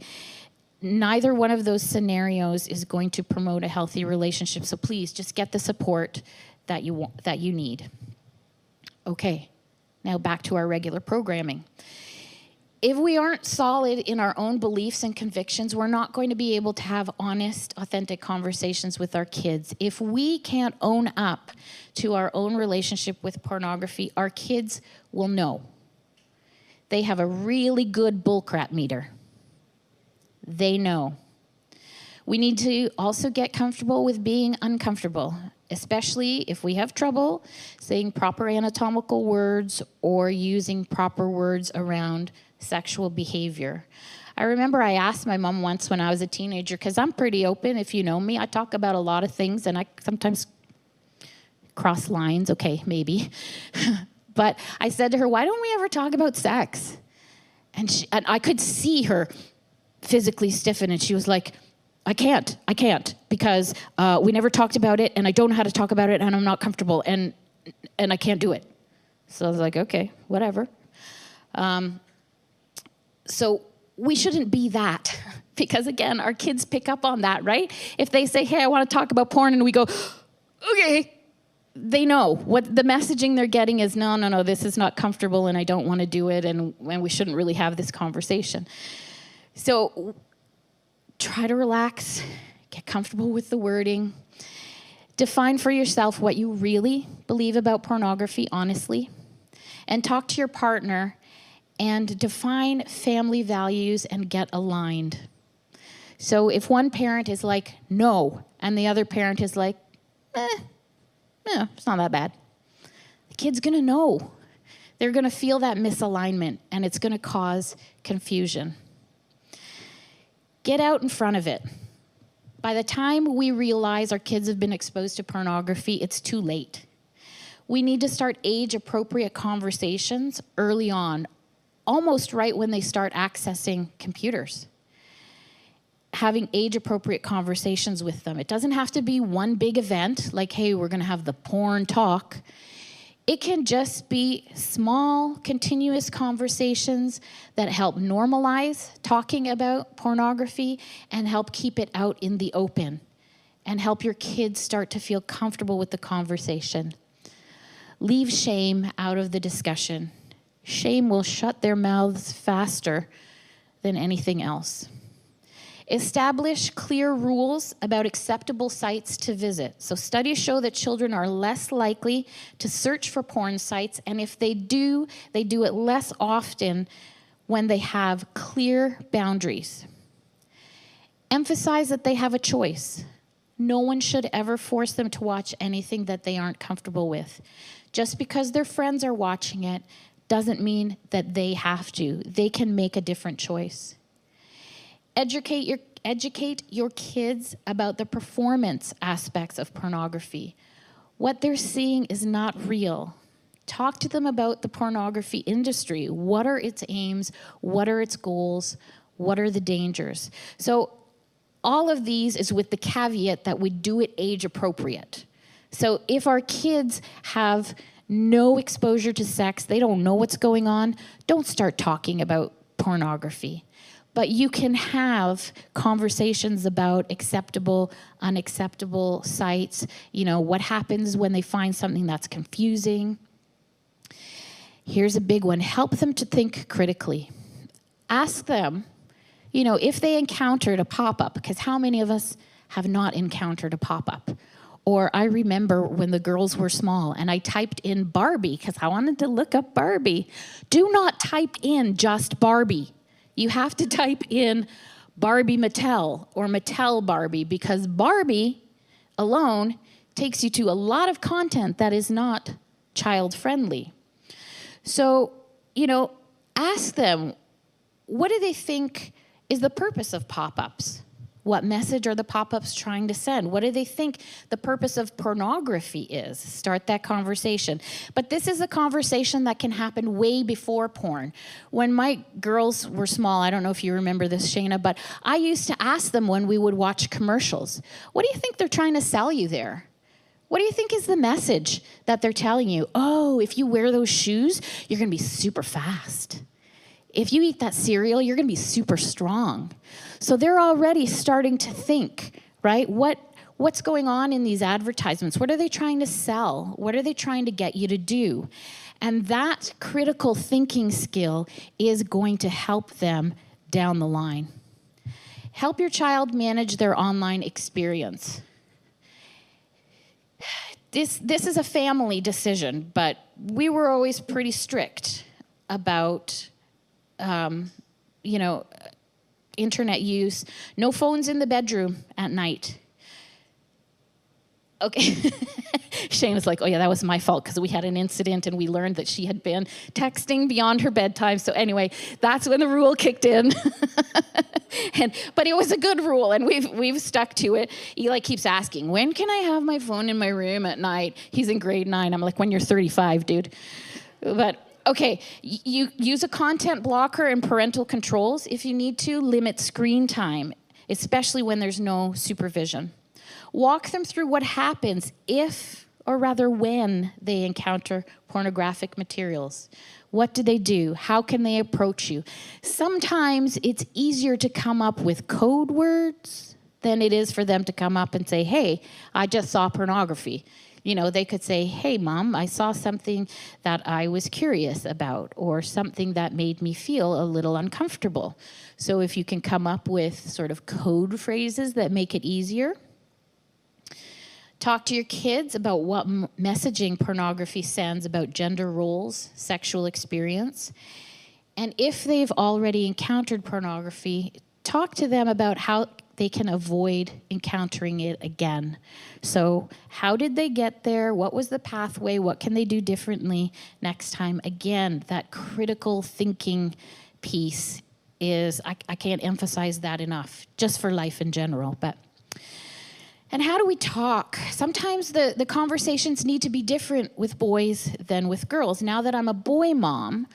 Neither one of those scenarios is going to promote a healthy relationship. So please just get the support that you need. Okay, now back to our regular programming. If we aren't solid in our own beliefs and convictions, we're not going to be able to have honest, authentic conversations with our kids. If we can't own up to our own relationship with pornography, our kids will know. They have a really good bullcrap meter. They know. We need to also get comfortable with being uncomfortable, especially if we have trouble saying proper anatomical words or using proper words around sexual behavior. I remember I asked my mom once when I was a teenager, because I'm pretty open, if you know me, I talk about a lot of things and I sometimes cross lines, okay, maybe. But I said to her, why don't we ever talk about sex? And I could see her physically stiffen and she was like, I can't, because we never talked about it and I don't know how to talk about it and I'm not comfortable and I can't do it. So I was like, okay, whatever. So we shouldn't be that, because again, our kids pick up on that, right? If they say, hey, I want to talk about porn, and we go, okay, they know what the messaging they're getting is, no, this is not comfortable and I don't want to do it, and we shouldn't really have this conversation. So try to relax, get comfortable with the wording, define for yourself what you really believe about pornography, honestly, and talk to your partner and define family values and get aligned. So if one parent is like, no, and the other parent is like, it's not that bad, the kid's gonna know. They're gonna feel that misalignment and it's gonna cause confusion. Get out in front of it. By the time we realize our kids have been exposed to pornography, it's too late. We need to start age-appropriate conversations early on, almost right when they start accessing computers. Having age-appropriate conversations with them. It doesn't have to be one big event, like, hey, we're gonna have the porn talk. It can just be small, continuous conversations that help normalize talking about pornography and help keep it out in the open and help your kids start to feel comfortable with the conversation. Leave shame out of the discussion. Shame will shut their mouths faster than anything else. Establish clear rules about acceptable sites to visit. So studies show that children are less likely to search for porn sites, and if they do it less often when they have clear boundaries. Emphasize that they have a choice. No one should ever force them to watch anything that they aren't comfortable with. Just because their friends are watching it doesn't mean that they have to. They can make a different choice. Educate your kids about the performance aspects of pornography. What they're seeing is not real. Talk to them about the pornography industry. What are its aims? What are its goals? What are the dangers? So all of these is with the caveat that we do it age appropriate. So if our kids have no exposure to sex, they don't know what's going on, don't start talking about pornography. But you can have conversations about acceptable, unacceptable sites, what happens when they find something that's confusing. Here's a big one. Help them to think critically. Ask them, if they encountered a pop-up, because how many of us have not encountered a pop-up? Or I remember when the girls were small and I typed in Barbie because I wanted to look up Barbie. Do not type in just Barbie. You have to type in Barbie Mattel or Mattel Barbie, because Barbie alone takes you to a lot of content that is not child-friendly. So, ask them, what do they think is the purpose of pop-ups? What message are the pop-ups trying to send? What do they think the purpose of pornography is? Start that conversation. But this is a conversation that can happen way before porn. When my girls were small, I don't know if you remember this, Shayna, but I used to ask them when we would watch commercials, what do you think they're trying to sell you there? What do you think is the message that they're telling you? Oh, if you wear those shoes, you're going to be super fast. If you eat that cereal, you're going to be super strong. So they're already starting to think, right? What's going on in these advertisements? What are they trying to sell? What are they trying to get you to do? And that critical thinking skill is going to help them down the line. Help your child manage their online experience. This is a family decision, but we were always pretty strict about internet use. No phones in the bedroom at night. Okay. Shane was like, oh yeah, that was my fault because we had an incident and we learned that she had been texting beyond her bedtime. So anyway, that's when the rule kicked in. But it was a good rule and we've stuck to it. Eli keeps asking, when can I have my phone in my room at night? He's in grade 9. I'm like, when you're 35, dude. But okay, you use a content blocker and parental controls if you need to. Limit screen time, especially when there's no supervision. Walk them through what happens if, or rather when, they encounter pornographic materials. What do they do? How can they approach you? Sometimes it's easier to come up with code words than it is for them to come up and say, hey, I just saw pornography. They could say, hey, Mom, I saw something that I was curious about, or something that made me feel a little uncomfortable. So if you can come up with sort of code phrases that make it easier. Talk to your kids about what messaging pornography sends about gender roles, sexual experience. And if they've already encountered pornography, talk to them about how they can avoid encountering it again. So how did they get there? What was the pathway? What can they do differently next time? Again, that critical thinking piece is, I can't emphasize that enough, just for life in general. And how do we talk? Sometimes the conversations need to be different with boys than with girls. Now that I'm a boy mom,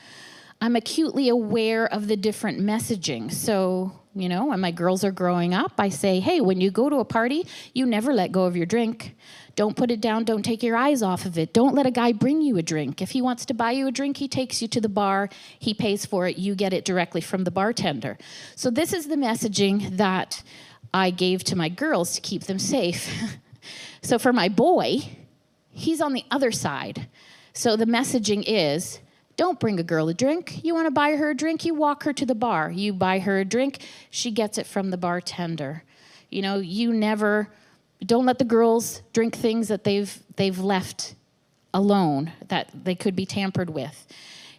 I'm acutely aware of the different messaging. So, when my girls are growing up, I say, hey, when you go to a party, you never let go of your drink. Don't put it down. Don't take your eyes off of it. Don't let a guy bring you a drink. If he wants to buy you a drink, he takes you to the bar. He pays for it. You get it directly from the bartender. So this is the messaging that I gave to my girls to keep them safe. So for my boy, he's on the other side. So the messaging is, Don't bring a girl a drink. You want to buy her a drink, you walk her to the bar. You buy her a drink, she gets it from the bartender. You know, don't let the girls drink things that they've left alone, that they could be tampered with.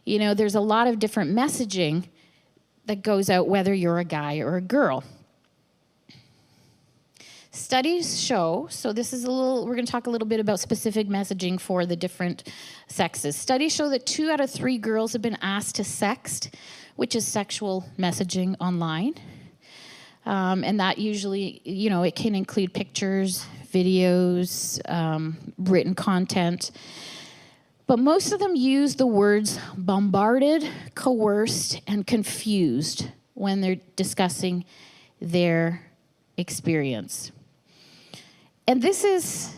You know, there's a lot of different messaging that goes out whether you're a guy or a girl. Studies show, so we're going to talk a little bit about specific messaging for the different sexes. Studies show that 2 out of 3 girls have been asked to sext, which is sexual messaging online. And that usually, you know, it can include pictures, videos, written content. But most of them use the words bombarded, coerced, and confused when they're discussing their experience. And this is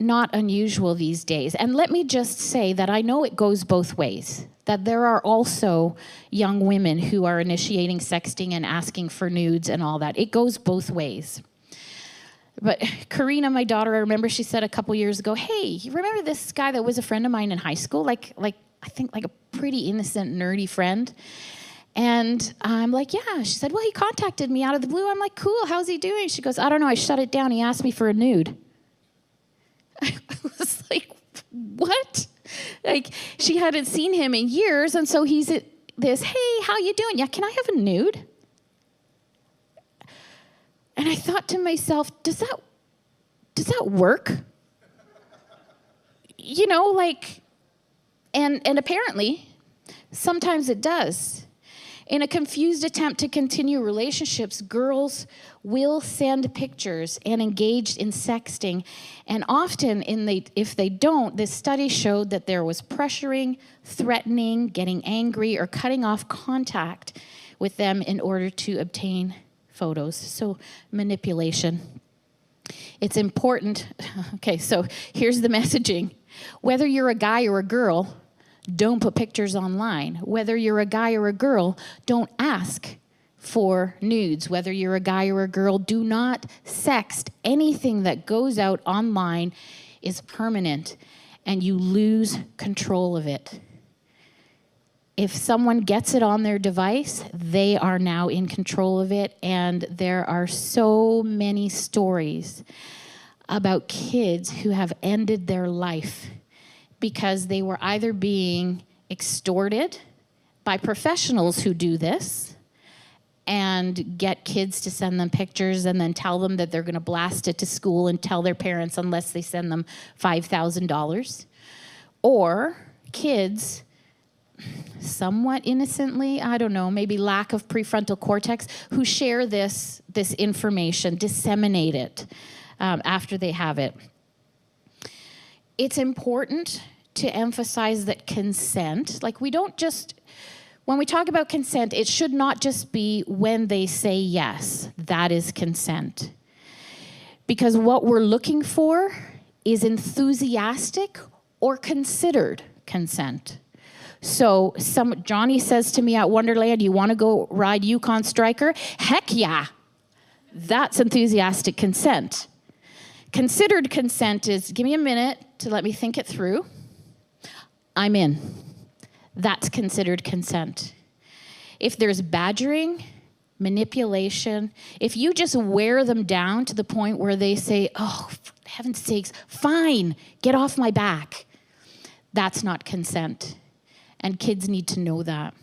not unusual these days. And let me just say that I know it goes both ways, that there are also young women who are initiating sexting and asking for nudes and all that. It goes both ways. But Karina, my daughter, I remember she said a couple years ago, hey, you remember this guy that was a friend of mine in high school? Like I think like a pretty innocent, nerdy friend. And I'm like, yeah. She said, well, he contacted me out of the blue. I'm like, cool, how's he doing? She goes, I don't know, I shut it down. He asked me for a nude. I was like, what? Like, she hadn't seen him in years, and so he's at this, hey, how you doing? Yeah, can I have a nude? And I thought to myself, does that work? You know, like, and apparently, sometimes it does. In a confused attempt to continue relationships, girls will send pictures and engage in sexting. And often, if they don't, this study showed that there was pressuring, threatening, getting angry, or cutting off contact with them in order to obtain photos. So manipulation. It's important. Okay, so here's the messaging. Whether you're a guy or a girl, don't put pictures online. Whether you're a guy or a girl, don't ask for nudes. Whether you're a guy or a girl, do not sext. Anything that goes out online is permanent, and you lose control of it. If someone gets it on their device, they are now in control of it, and there are so many stories about kids who have ended their life because they were either being extorted by professionals who do this and get kids to send them pictures and then tell them that they're going to blast it to school and tell their parents unless they send them $5,000. Or kids, somewhat innocently, I don't know, maybe lack of prefrontal cortex, who share this information, disseminate it after they have it. It's important to emphasize that consent, like when we talk about consent, it should not just be when they say yes, that is consent. Because what we're looking for is enthusiastic or considered consent. So Johnny says to me at Wonderland, you want to go ride Yukon Striker? Heck yeah. That's enthusiastic consent. Considered consent is, give me a minute to let me think it through. I'm in. That's considered consent. If there's badgering, manipulation, if you just wear them down to the point where they say, oh, for heaven's sakes, fine, get off my back, that's not consent. And kids need to know that.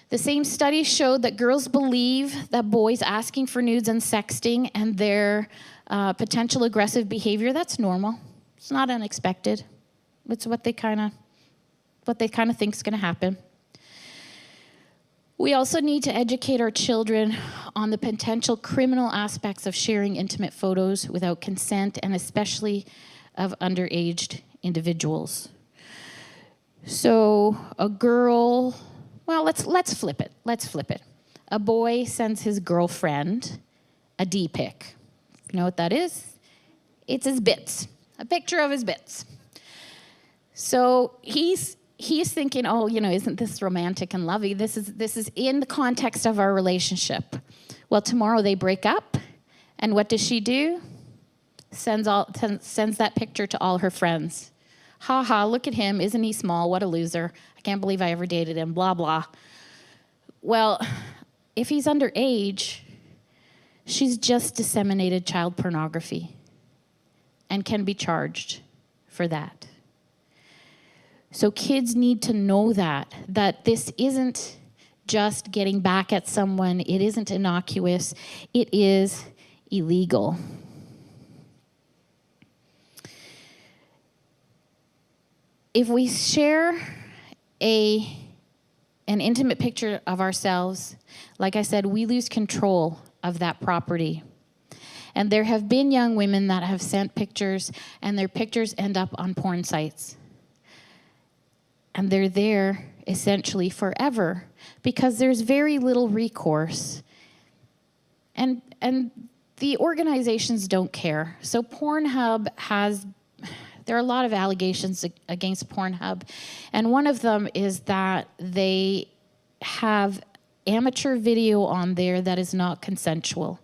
The same study showed that girls believe that boys asking for nudes and sexting and their potential aggressive behavior, that's normal. It's not unexpected. It's what they kind of think is going to happen. We also need to educate our children on the potential criminal aspects of sharing intimate photos without consent, and especially of underage individuals. So a girl, well, let's flip it. Let's flip it. A boy sends his girlfriend a D-pic. You know what that is? It's his bits, a picture of his bits. So he's thinking, oh, you know, isn't this romantic and lovey? This is in the context of our relationship. Well, tomorrow they break up, and what does she do? Sends that picture to all her friends. Ha ha, look at him. Isn't he small? What a loser. I can't believe I ever dated him, blah, blah. Well, if he's underage, she's just disseminated child pornography and can be charged for that. So kids need to know that this isn't just getting back at someone. It isn't innocuous. It is illegal. If we share an intimate picture of ourselves, like I said, we lose control of that property. And there have been young women that have sent pictures, and their pictures end up on porn sites. And they're there essentially forever because there's very little recourse. And the organizations don't care. So Pornhub there are a lot of allegations against Pornhub. And one of them is that they have amateur video on there that is not consensual.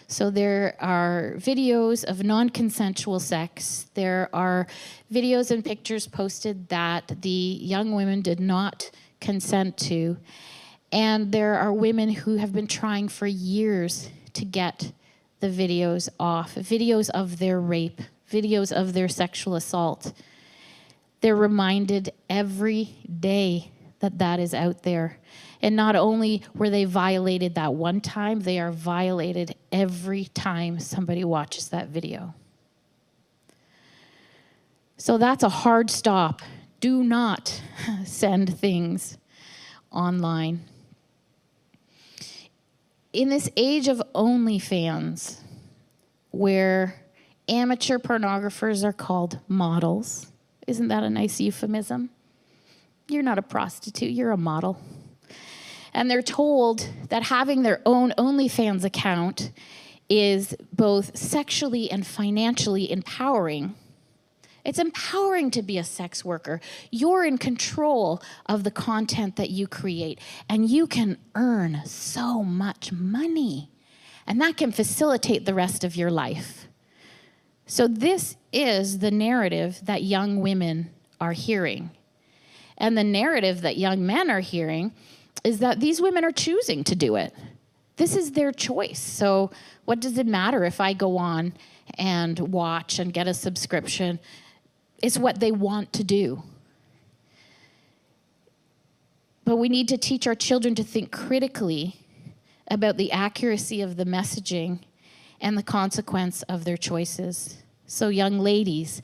So there are videos of non-consensual sex. There are videos and pictures posted that the young women did not consent to. And there are women who have been trying for years to get the videos off, videos of their rape, videos of their sexual assault. They're reminded every day that that is out there. And not only were they violated that one time, they are violated every time somebody watches that video. So that's a hard stop. Do not send things online. In this age of OnlyFans, where amateur pornographers are called models, isn't that a nice euphemism? You're not a prostitute, you're a model. And they're told that having their own OnlyFans account is both sexually and financially empowering. It's empowering to be a sex worker. You're in control of the content that you create, and you can earn so much money, and that can facilitate the rest of your life. So this is the narrative that young women are hearing. And the narrative that young men are hearing is that these women are choosing to do it. This is their choice. So what does it matter if I go on and watch and get a subscription? It's what they want to do. But we need to teach our children to think critically about the accuracy of the messaging and the consequence of their choices. So young ladies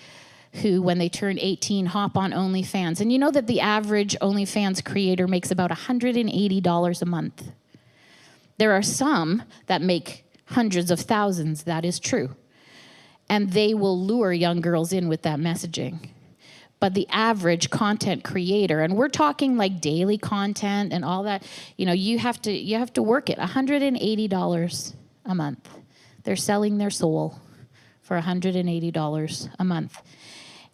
who, when they turn 18, hop on OnlyFans. And you know that the average OnlyFans creator makes about $180 a month. There are some that make hundreds of thousands, that is true. And they will lure young girls in with that messaging. But the average content creator, and we're talking like daily content and all that, you have to work it, $180 a month. They're selling their soul for $180 a month.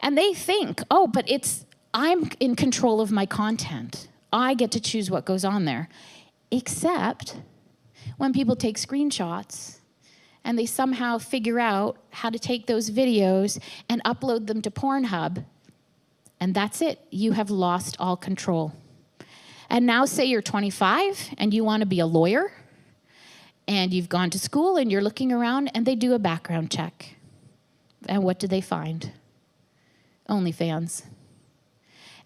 And they think, but I'm in control of my content. I get to choose what goes on there. Except when people take screenshots and they somehow figure out how to take those videos and upload them to Pornhub, and that's it. You have lost all control. And now say you're 25 and you want to be a lawyer, and you've gone to school and you're looking around and they do a background check. And what do they find? OnlyFans.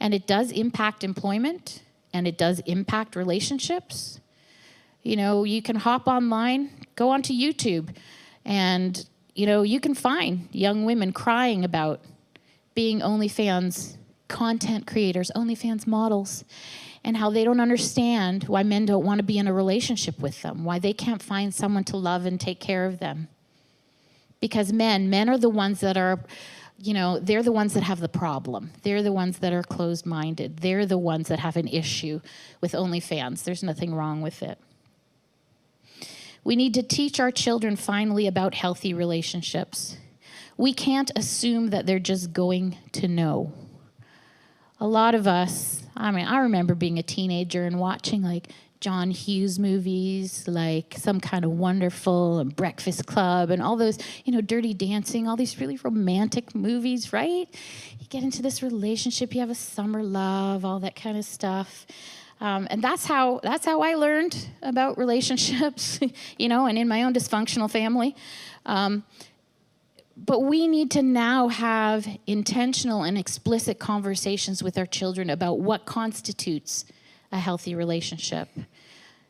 And it does impact employment, and it does impact relationships. You can hop online, go onto YouTube, and you can find young women crying about being OnlyFans content creators, OnlyFans models, and how they don't understand why men don't want to be in a relationship with them, why they can't find someone to love and take care of them. Because men are the ones that are, they're the ones that have the problem. They're the ones that are closed-minded. They're the ones that have an issue with OnlyFans. There's nothing wrong with it. We need to teach our children finally about healthy relationships. We can't assume that they're just going to know. A lot of us, I remember being a teenager and watching John Hughes movies, like Some Kind of Wonderful and Breakfast Club and all those, Dirty Dancing, all these really romantic movies, right? You get into this relationship, you have a summer love, all that kind of stuff. And that's how I learned about relationships, and in my own dysfunctional family. But we need to now have intentional and explicit conversations with our children about what constitutes a healthy relationship.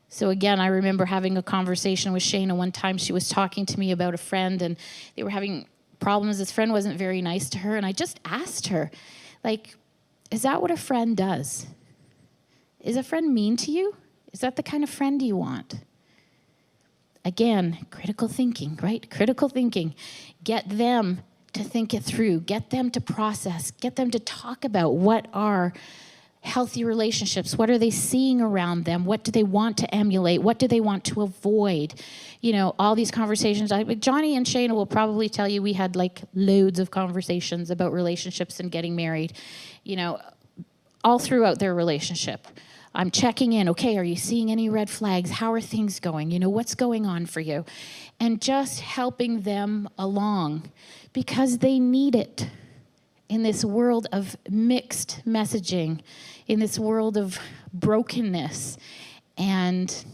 So again, I remember having a conversation with Shayna one time. She was talking to me about a friend, and they were having problems. This friend wasn't very nice to her, and I just asked her, is that what a friend does? Is a friend mean to you? Is that the kind of friend you want? Again, critical thinking, right? Critical thinking. Get them to think it through. Get them to process. Get them to talk about what are healthy relationships. What are they seeing around them? What do they want to emulate? What do they want to avoid? All these conversations. Johnny and Shayna will probably tell you we had loads of conversations about relationships and getting married, all throughout their relationship. I'm checking in. Okay, are you seeing any red flags? How are things going? What's going on for you? And just helping them along because they need it in this world of mixed messaging, in this world of brokenness and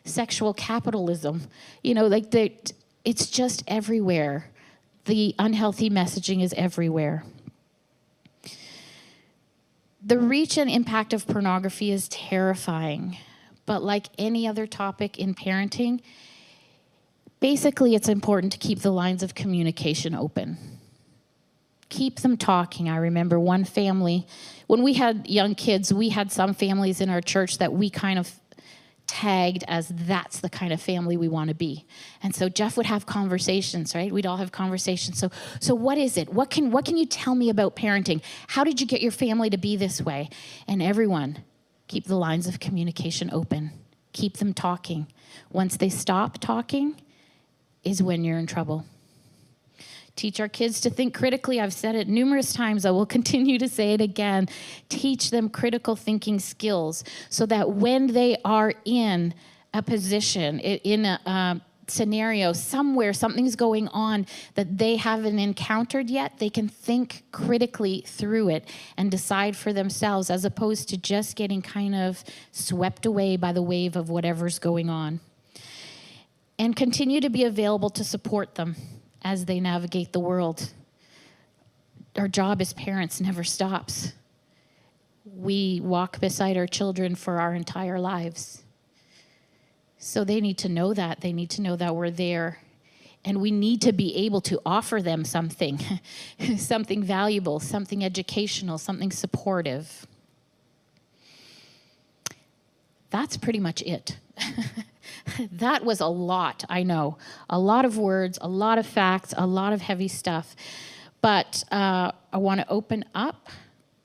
sexual capitalism. It's just everywhere. The unhealthy messaging is everywhere. The reach and impact of pornography is terrifying, but like any other topic in parenting, basically it's important to keep the lines of communication open. Keep them talking. I remember one family, when we had young kids, we had some families in our church that we kind of tagged as that's the kind of family we want to be. And so Jeff would have conversations, right? We'd all have conversations. So what is it? What can you tell me about parenting? How did you get your family to be this way? And everyone, keep the lines of communication open. Keep them talking. Once they stop talking is when you're in trouble. Teach our kids to think critically. I've said it numerous times. I will continue to say it again. Teach them critical thinking skills so that when they are in a position, in a scenario somewhere, something's going on that they haven't encountered yet, they can think critically through it and decide for themselves as opposed to just getting kind of swept away by the wave of whatever's going on. And continue to be available to support them as they navigate the world. Our job as parents never stops. We walk beside our children for our entire lives. So they need to know that. They need to know that we're there. And we need to be able to offer them something, something valuable, something educational, something supportive. That's pretty much it. That was a lot, I know. A lot of words, a lot of facts, a lot of heavy stuff. But I want to open up.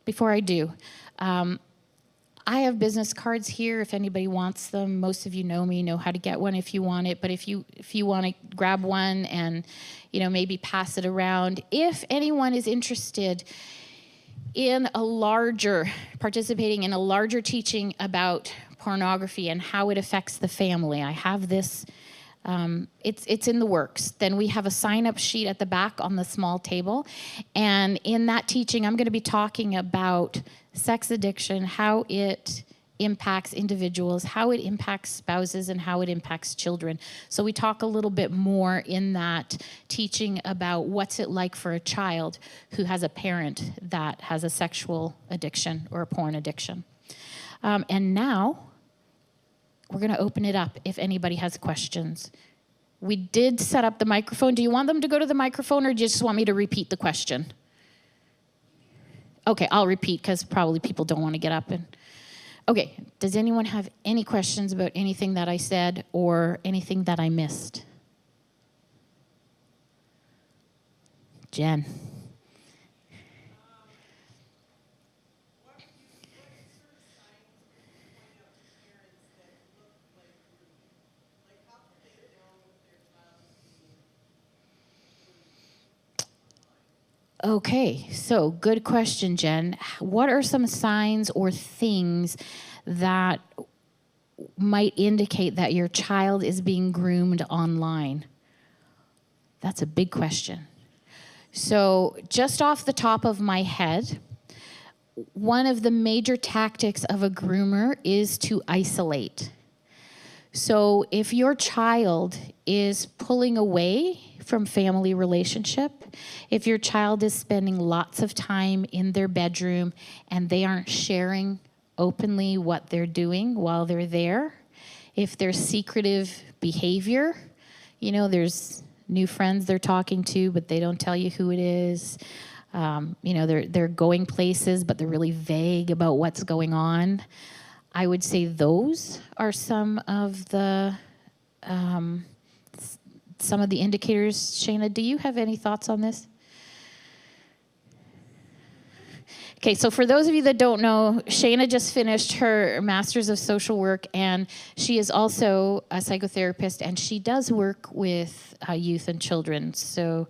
Before I do, I have business cards here if anybody wants them. Most of you know me, know how to get one if you want it. But if you want to grab one and maybe pass it around. If anyone is interested in participating in a larger teaching about pornography and how it affects the family, I have this, it's in the works. Then we have a sign-up sheet at the back on the small table. And in that teaching, I'm going to be talking about sex addiction, how it impacts individuals, how it impacts spouses, and how it impacts children. So we talk a little bit more in that teaching about what's it like for a child who has a parent that has a sexual addiction or a porn addiction. And now we're going to open it up if anybody has questions. We did set up the microphone. Do you want them to go to the microphone or do you just want me to repeat the question? Okay, I'll repeat because probably people don't want to get up. Okay, does anyone have any questions about anything that I said or anything that I missed? Jen. Okay, so good question, Jen. What are some signs or things that might indicate that your child is being groomed online? That's a big question. So just off the top of my head, one of the major tactics of a groomer is to isolate. So if your child is pulling away from family relationship, if your child is spending lots of time in their bedroom and they aren't sharing openly what they're doing while they're there, if there's secretive behavior, there's new friends they're talking to, but they don't tell you who it is. They're going places, but they're really vague about what's going on. I would say those are some of the indicators. Shayna, do you have any thoughts on this? Okay, so for those of you that don't know, Shayna just finished her Master's of Social Work, and she is also a psychotherapist, and she does work with youth and children. So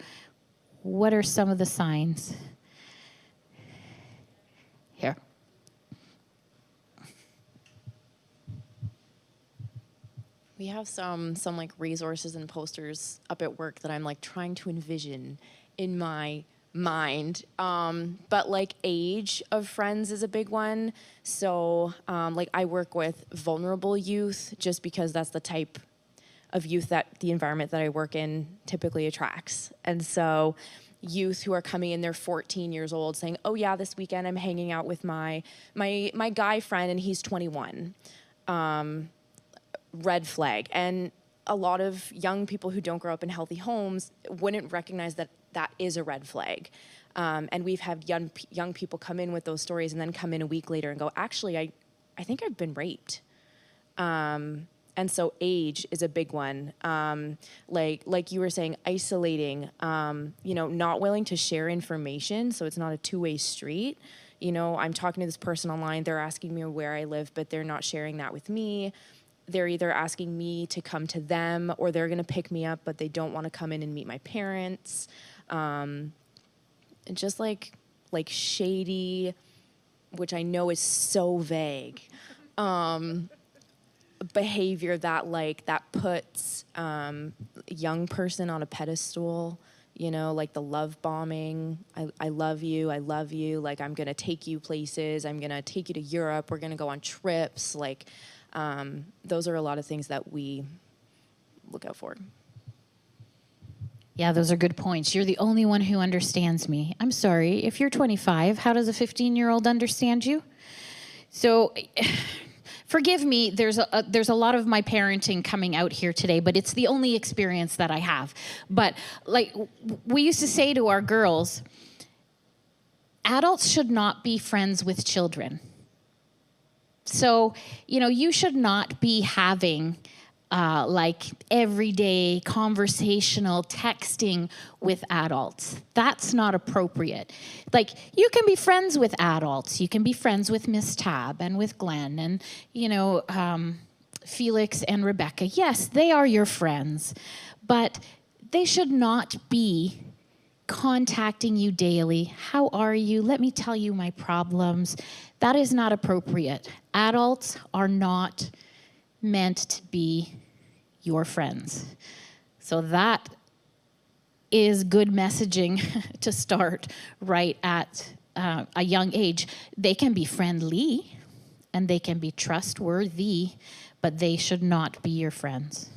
what are some of the signs? Here. We have some like resources and posters up at work that I'm like trying to envision in my mind. But like age of friends is a big one. So like I work with vulnerable youth just because that's the type of youth that the environment that I work in typically attracts. And so youth who are coming in, they're 14 years old saying, oh yeah, this weekend I'm hanging out with my guy friend and he's 21. Red flag. And a lot of young people who don't grow up in healthy homes wouldn't recognize that that is a red flag. And we've had young people come in with those stories and then come in a week later and go, actually, I think I've been raped. And so age is a big one. Like you were saying, isolating, not willing to share information. So it's not a two-way street. I'm talking to this person online, they're asking me where I live, but they're not sharing that with me. They're either asking me to come to them or they're going to pick me up, but they don't want to come in and meet my parents. And just like shady, which I know is so vague, behavior that puts a young person on a pedestal, like the love bombing. I love you. Like, I'm going to take you places. I'm going to take you to Europe. We're going to go on trips. Like, those are a lot of things that we look out for. Yeah, those are good points. You're the only one who understands me. I'm sorry. If you're 25, how does a 15-year-old understand you? So forgive me, there's a lot of my parenting coming out here today, but it's the only experience that I have. But like we used to say to our girls, adults should not be friends with children. So, you should not be having like everyday conversational texting with adults. That's not appropriate. Like, you can be friends with adults. You can be friends with Miss Tab and with Glenn and, Felix and Rebecca. Yes, they are your friends, but they should not be contacting you daily. How are you? Let me tell you my problems. That is not appropriate. Adults are not meant to be your friends. So that is good messaging to start right at a young age. They can be friendly and they can be trustworthy, but they should not be your friends.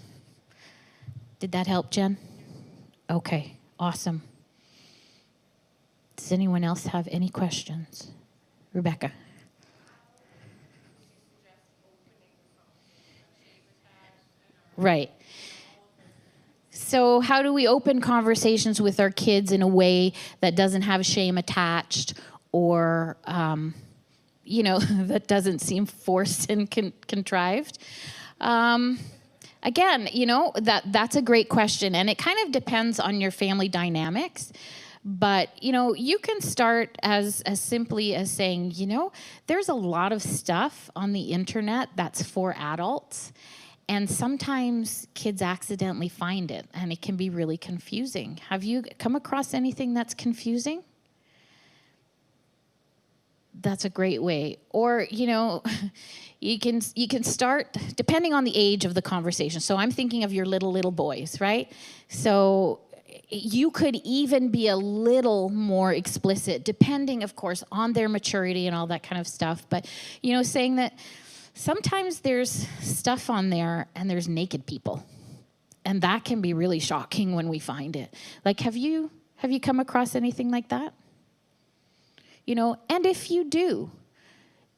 Did that help, Jen? Okay, awesome. Does anyone else have any questions? Rebecca. Right. So how do we open conversations with our kids in a way that doesn't have shame attached or, that doesn't seem forced and contrived? Again, that's a great question. And it kind of depends on your family dynamics. But, you can start as simply as saying, there's a lot of stuff on the internet that's for adults. And sometimes kids accidentally find it, and it can be really confusing. Have you come across anything that's confusing? That's a great way. Or, you know, you can start depending on the age of the conversation. So I'm thinking of your little boys, right? So you could even be a little more explicit, depending, of course, on their maturity and all that kind of stuff. But, you know, saying that sometimes there's stuff on there and there's naked people. And that can be really shocking when we find it. Like, have you come across anything like that? You know, and if you do,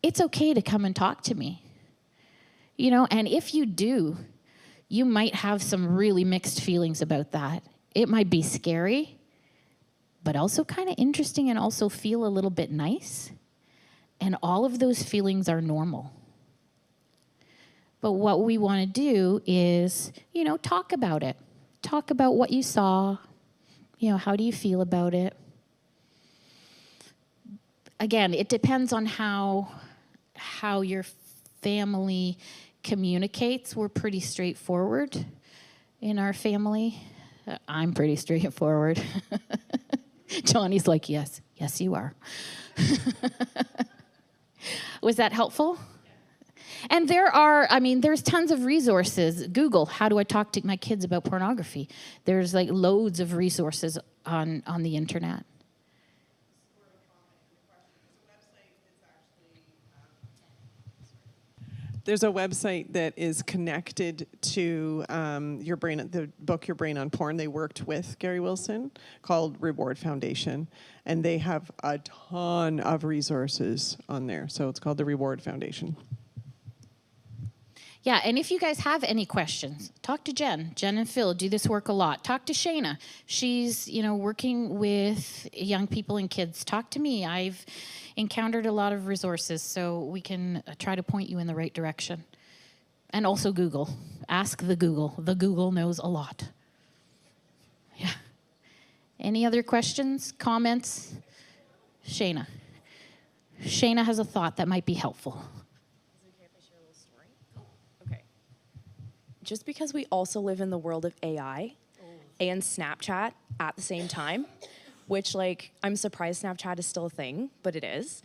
it's okay to come and talk to me. You know, and if you do, you might have some really mixed feelings about that. It might be scary, but also kind of interesting and also feel a little bit nice. And all of those feelings are normal. But what we want to do is, you know, talk about it. Talk about what you saw. You know, how do you feel about it? Again, it depends on how your family communicates. We're pretty straightforward in our family. I'm pretty straightforward. Johnny's like, yes, you are. Was that helpful? And there's tons of resources. Google, how do I talk to my kids about pornography? There's like loads of resources on the internet. There's a website that is connected to Your Brain, the book Your Brain on Porn. They worked with Gary Wilson, called Reward Foundation, and they have a ton of resources on there. So it's called the Reward Foundation. Yeah, and if you guys have any questions, talk to Jen. Jen and Phil do this work a lot. Talk to Shayna. She's, you know, working with young people and kids. Talk to me. I've encountered a lot of resources, so we can try to point you in the right direction. And also Google. Ask the Google. The Google knows a lot. Yeah. Any other questions, comments? Shayna. Shayna has a thought that might be helpful. Just because we also live in the world of AI and Snapchat at the same time, which, like, I'm surprised Snapchat is still a thing, but it is,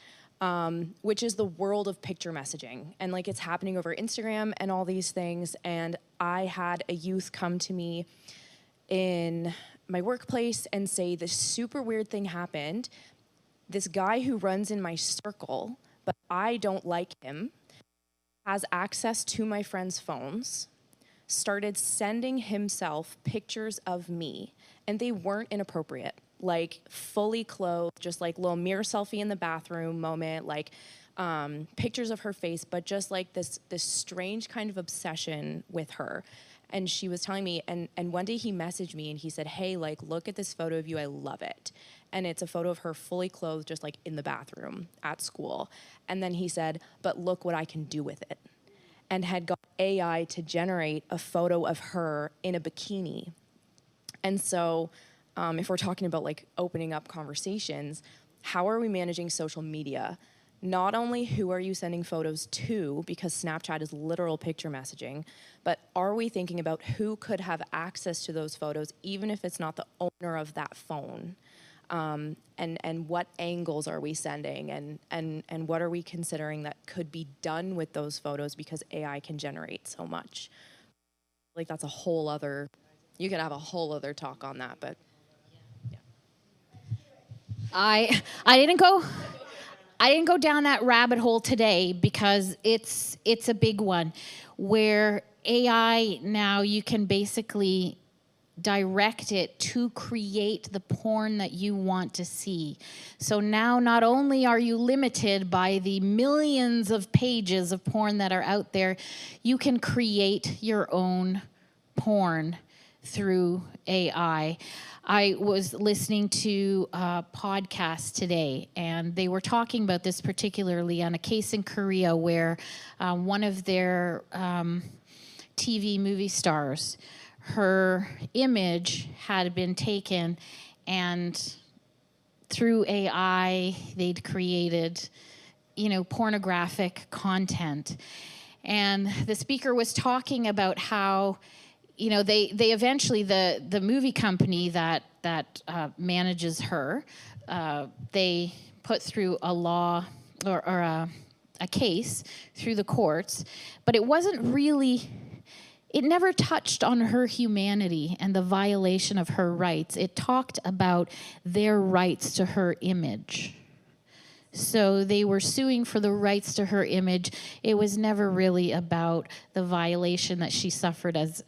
which is the world of picture messaging. And, like, it's happening over Instagram and all these things. And I had a youth come to me in my workplace and say, this super weird thing happened. This guy who runs in my circle, but I don't like him, has access to my friends' phones, started sending himself pictures of me, and they weren't inappropriate, like fully clothed, just like little mirror selfie in the bathroom moment, like pictures of her face, but just like this strange kind of obsession with her. And she was telling me, and one day he messaged me and he said, hey, like, look at this photo of you, I love it. And it's a photo of her fully clothed, just like in the bathroom at school. And then he said, but look what I can do with it. And had got AI to generate a photo of her in a bikini. And so if we're talking about like opening up conversations, how are we managing social media? Not only who are you sending photos to, because Snapchat is literal picture messaging, but are we thinking about who could have access to those photos, even if it's not the owner of that phone? And what angles are we sending, and what are we considering that could be done with those photos, because AI can generate so much. Like, that's a whole other, you could have a whole other talk on that, but yeah. I didn't go down that rabbit hole today, because it's a big one, where AI now, you can basically direct it to create the porn that you want to see. So now not only are you limited by the millions of pages of porn that are out there, you can create your own porn through AI. I was listening to a podcast today, and they were talking about this particularly on a case in Korea where one of their TV movie stars, her image had been taken, and through AI, they'd created, pornographic content. And the speaker was talking about how, they eventually, the movie company that manages her, they put through a law or a case through the courts, but it wasn't really, it never touched on her humanity and the violation of her rights. It talked about their rights to her image. So they were suing for the rights to her image. It was never really about the violation that she suffered as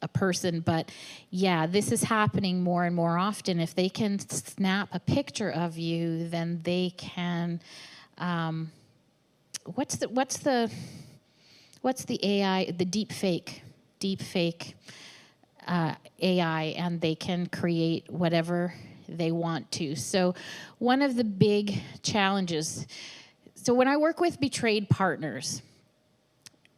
a person. But yeah, this is happening more and more often. If they can snap a picture of you, then they can, what's the AI, the deep fake AI, and they can create whatever they want to. So one of the big challenges, so when I work with betrayed partners,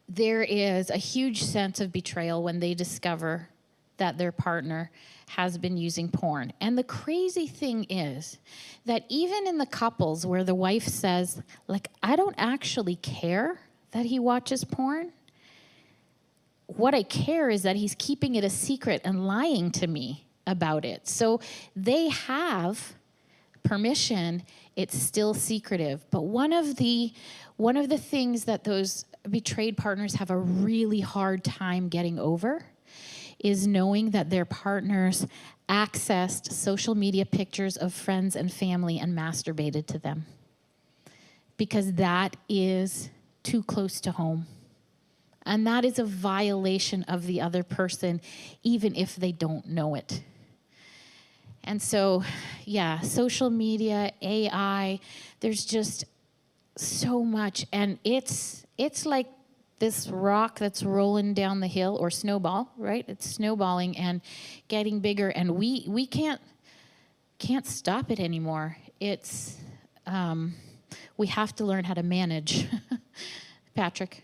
there is a huge sense of betrayal when they discover that their partner has been using porn. And the crazy thing is that even in the couples where the wife says, like, I don't actually care that he watches porn. What I care is that he's keeping it a secret and lying to me about it. So they have permission, it's still secretive. But one of the things that those betrayed partners have a really hard time getting over is knowing that their partners accessed social media pictures of friends and family and masturbated to them. Because that is too close to home. And that is a violation of the other person, even if they don't know it. And so, yeah, social media, AI, there's just so much. And it's like this rock that's rolling down the hill, or snowball, right? It's snowballing and getting bigger. And we can't stop it anymore. It's, we have to learn how to manage. Patrick?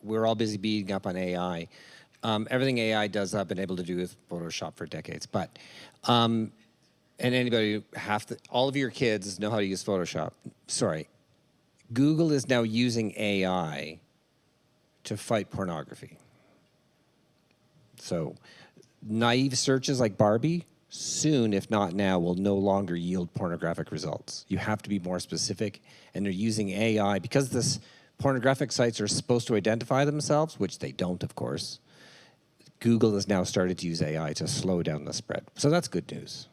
We're all busy beating up on AI. Everything AI does, I've been able to do with Photoshop for decades. But, and anybody, all of your kids know how to use Photoshop. Sorry. Google is now using AI to fight pornography. So, naive searches like Barbie, soon, if not now, will no longer yield pornographic results. You have to be more specific, and they're using AI because this pornographic sites are supposed to identify themselves, which they don't, of course. Google has now started to use AI to slow down the spread. So that's good news.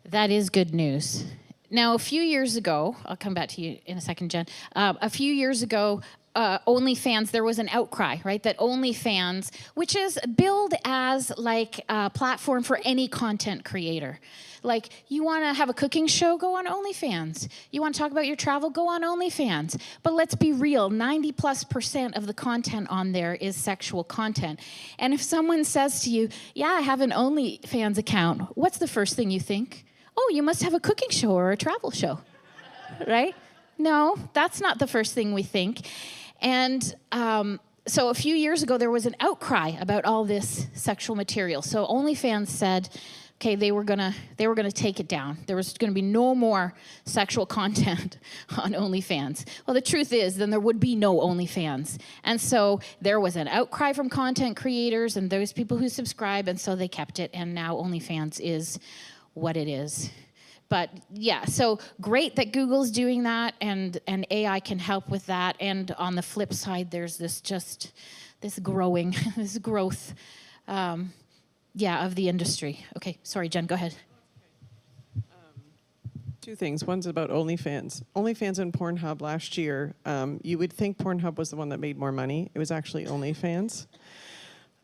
That is good news. Now, a few years ago, I'll come back to you in a second, Jen. A few years ago, OnlyFans, there was an outcry, right? That OnlyFans, which is billed as like a platform for any content creator. Like, you want to have a cooking show, go on OnlyFans. You want to talk about your travel, go on OnlyFans. But let's be real, 90+% of the content on there is sexual content. And if someone says to you, yeah, I have an OnlyFans account, what's the first thing you think? Oh, you must have a cooking show or a travel show, right? No, that's not the first thing we think. And so a few years ago, there was an outcry about all this sexual material. So OnlyFans said, okay, they were gonna take it down. There was gonna be no more sexual content on OnlyFans. Well, the truth is, then there would be no OnlyFans. And so there was an outcry from content creators and those people who subscribe, and so they kept it, and now OnlyFans is what it is. But yeah, so great that Google's doing that, and AI can help with that. And on the flip side, there's this growth, of the industry. Okay, sorry, Jen, go ahead. Two things. One's about OnlyFans. OnlyFans and Pornhub last year, you would think Pornhub was the one that made more money. It was actually OnlyFans.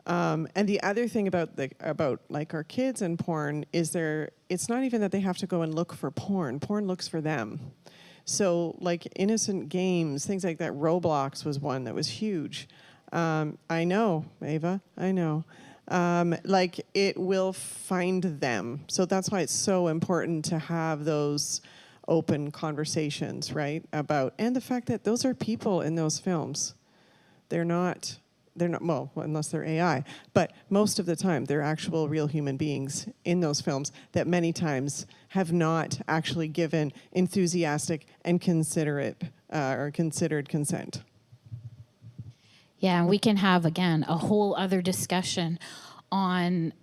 And the other thing about like our kids and porn is it's not even that they have to go and look for porn. Porn looks for them. So like innocent games, things like that. Roblox was one that was huge. I know, Ava, I know. Like it will find them. So that's why it's so important to have those open conversations, right? And the fact that those are people in those films. They're not, well, unless they're AI, but most of the time they're actual real human beings in those films that many times have not actually given enthusiastic and considerate or considered consent. Yeah, we can have, again, a whole other discussion on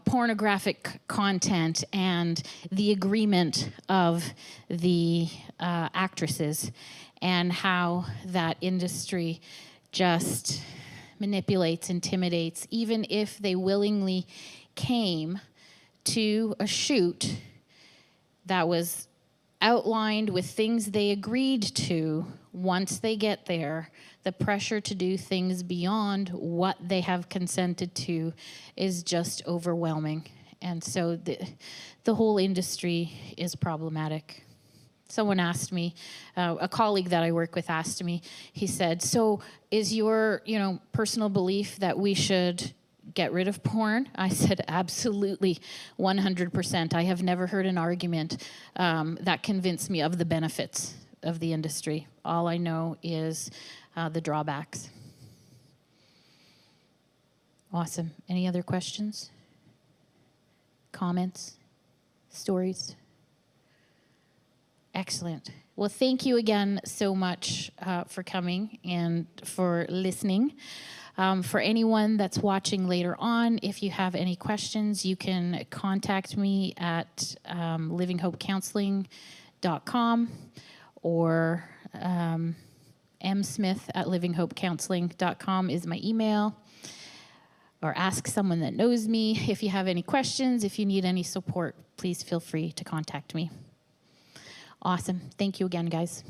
pornographic content and the agreement of the actresses and how that industry just manipulates, intimidates, even if they willingly came to a shoot that was outlined with things they agreed to. Once they get there, the pressure to do things beyond what they have consented to is just overwhelming. And so the whole industry is problematic. Someone asked me, a colleague that I work with asked me, he said, so is your personal belief that we should get rid of porn? I said, absolutely, 100%. I have never heard an argument that convinced me of the benefits of the industry. All I know is the drawbacks. Awesome. Any other questions? Comments? Stories? Excellent. Well, thank you again so much for coming and for listening. For anyone that's watching later on, if you have any questions, you can contact me at livinghopecounseling.com or msmith@livinghopecounseling.com is my email. Or ask someone that knows me. If you have any questions, if you need any support, please feel free to contact me. Awesome. Thank you again, guys.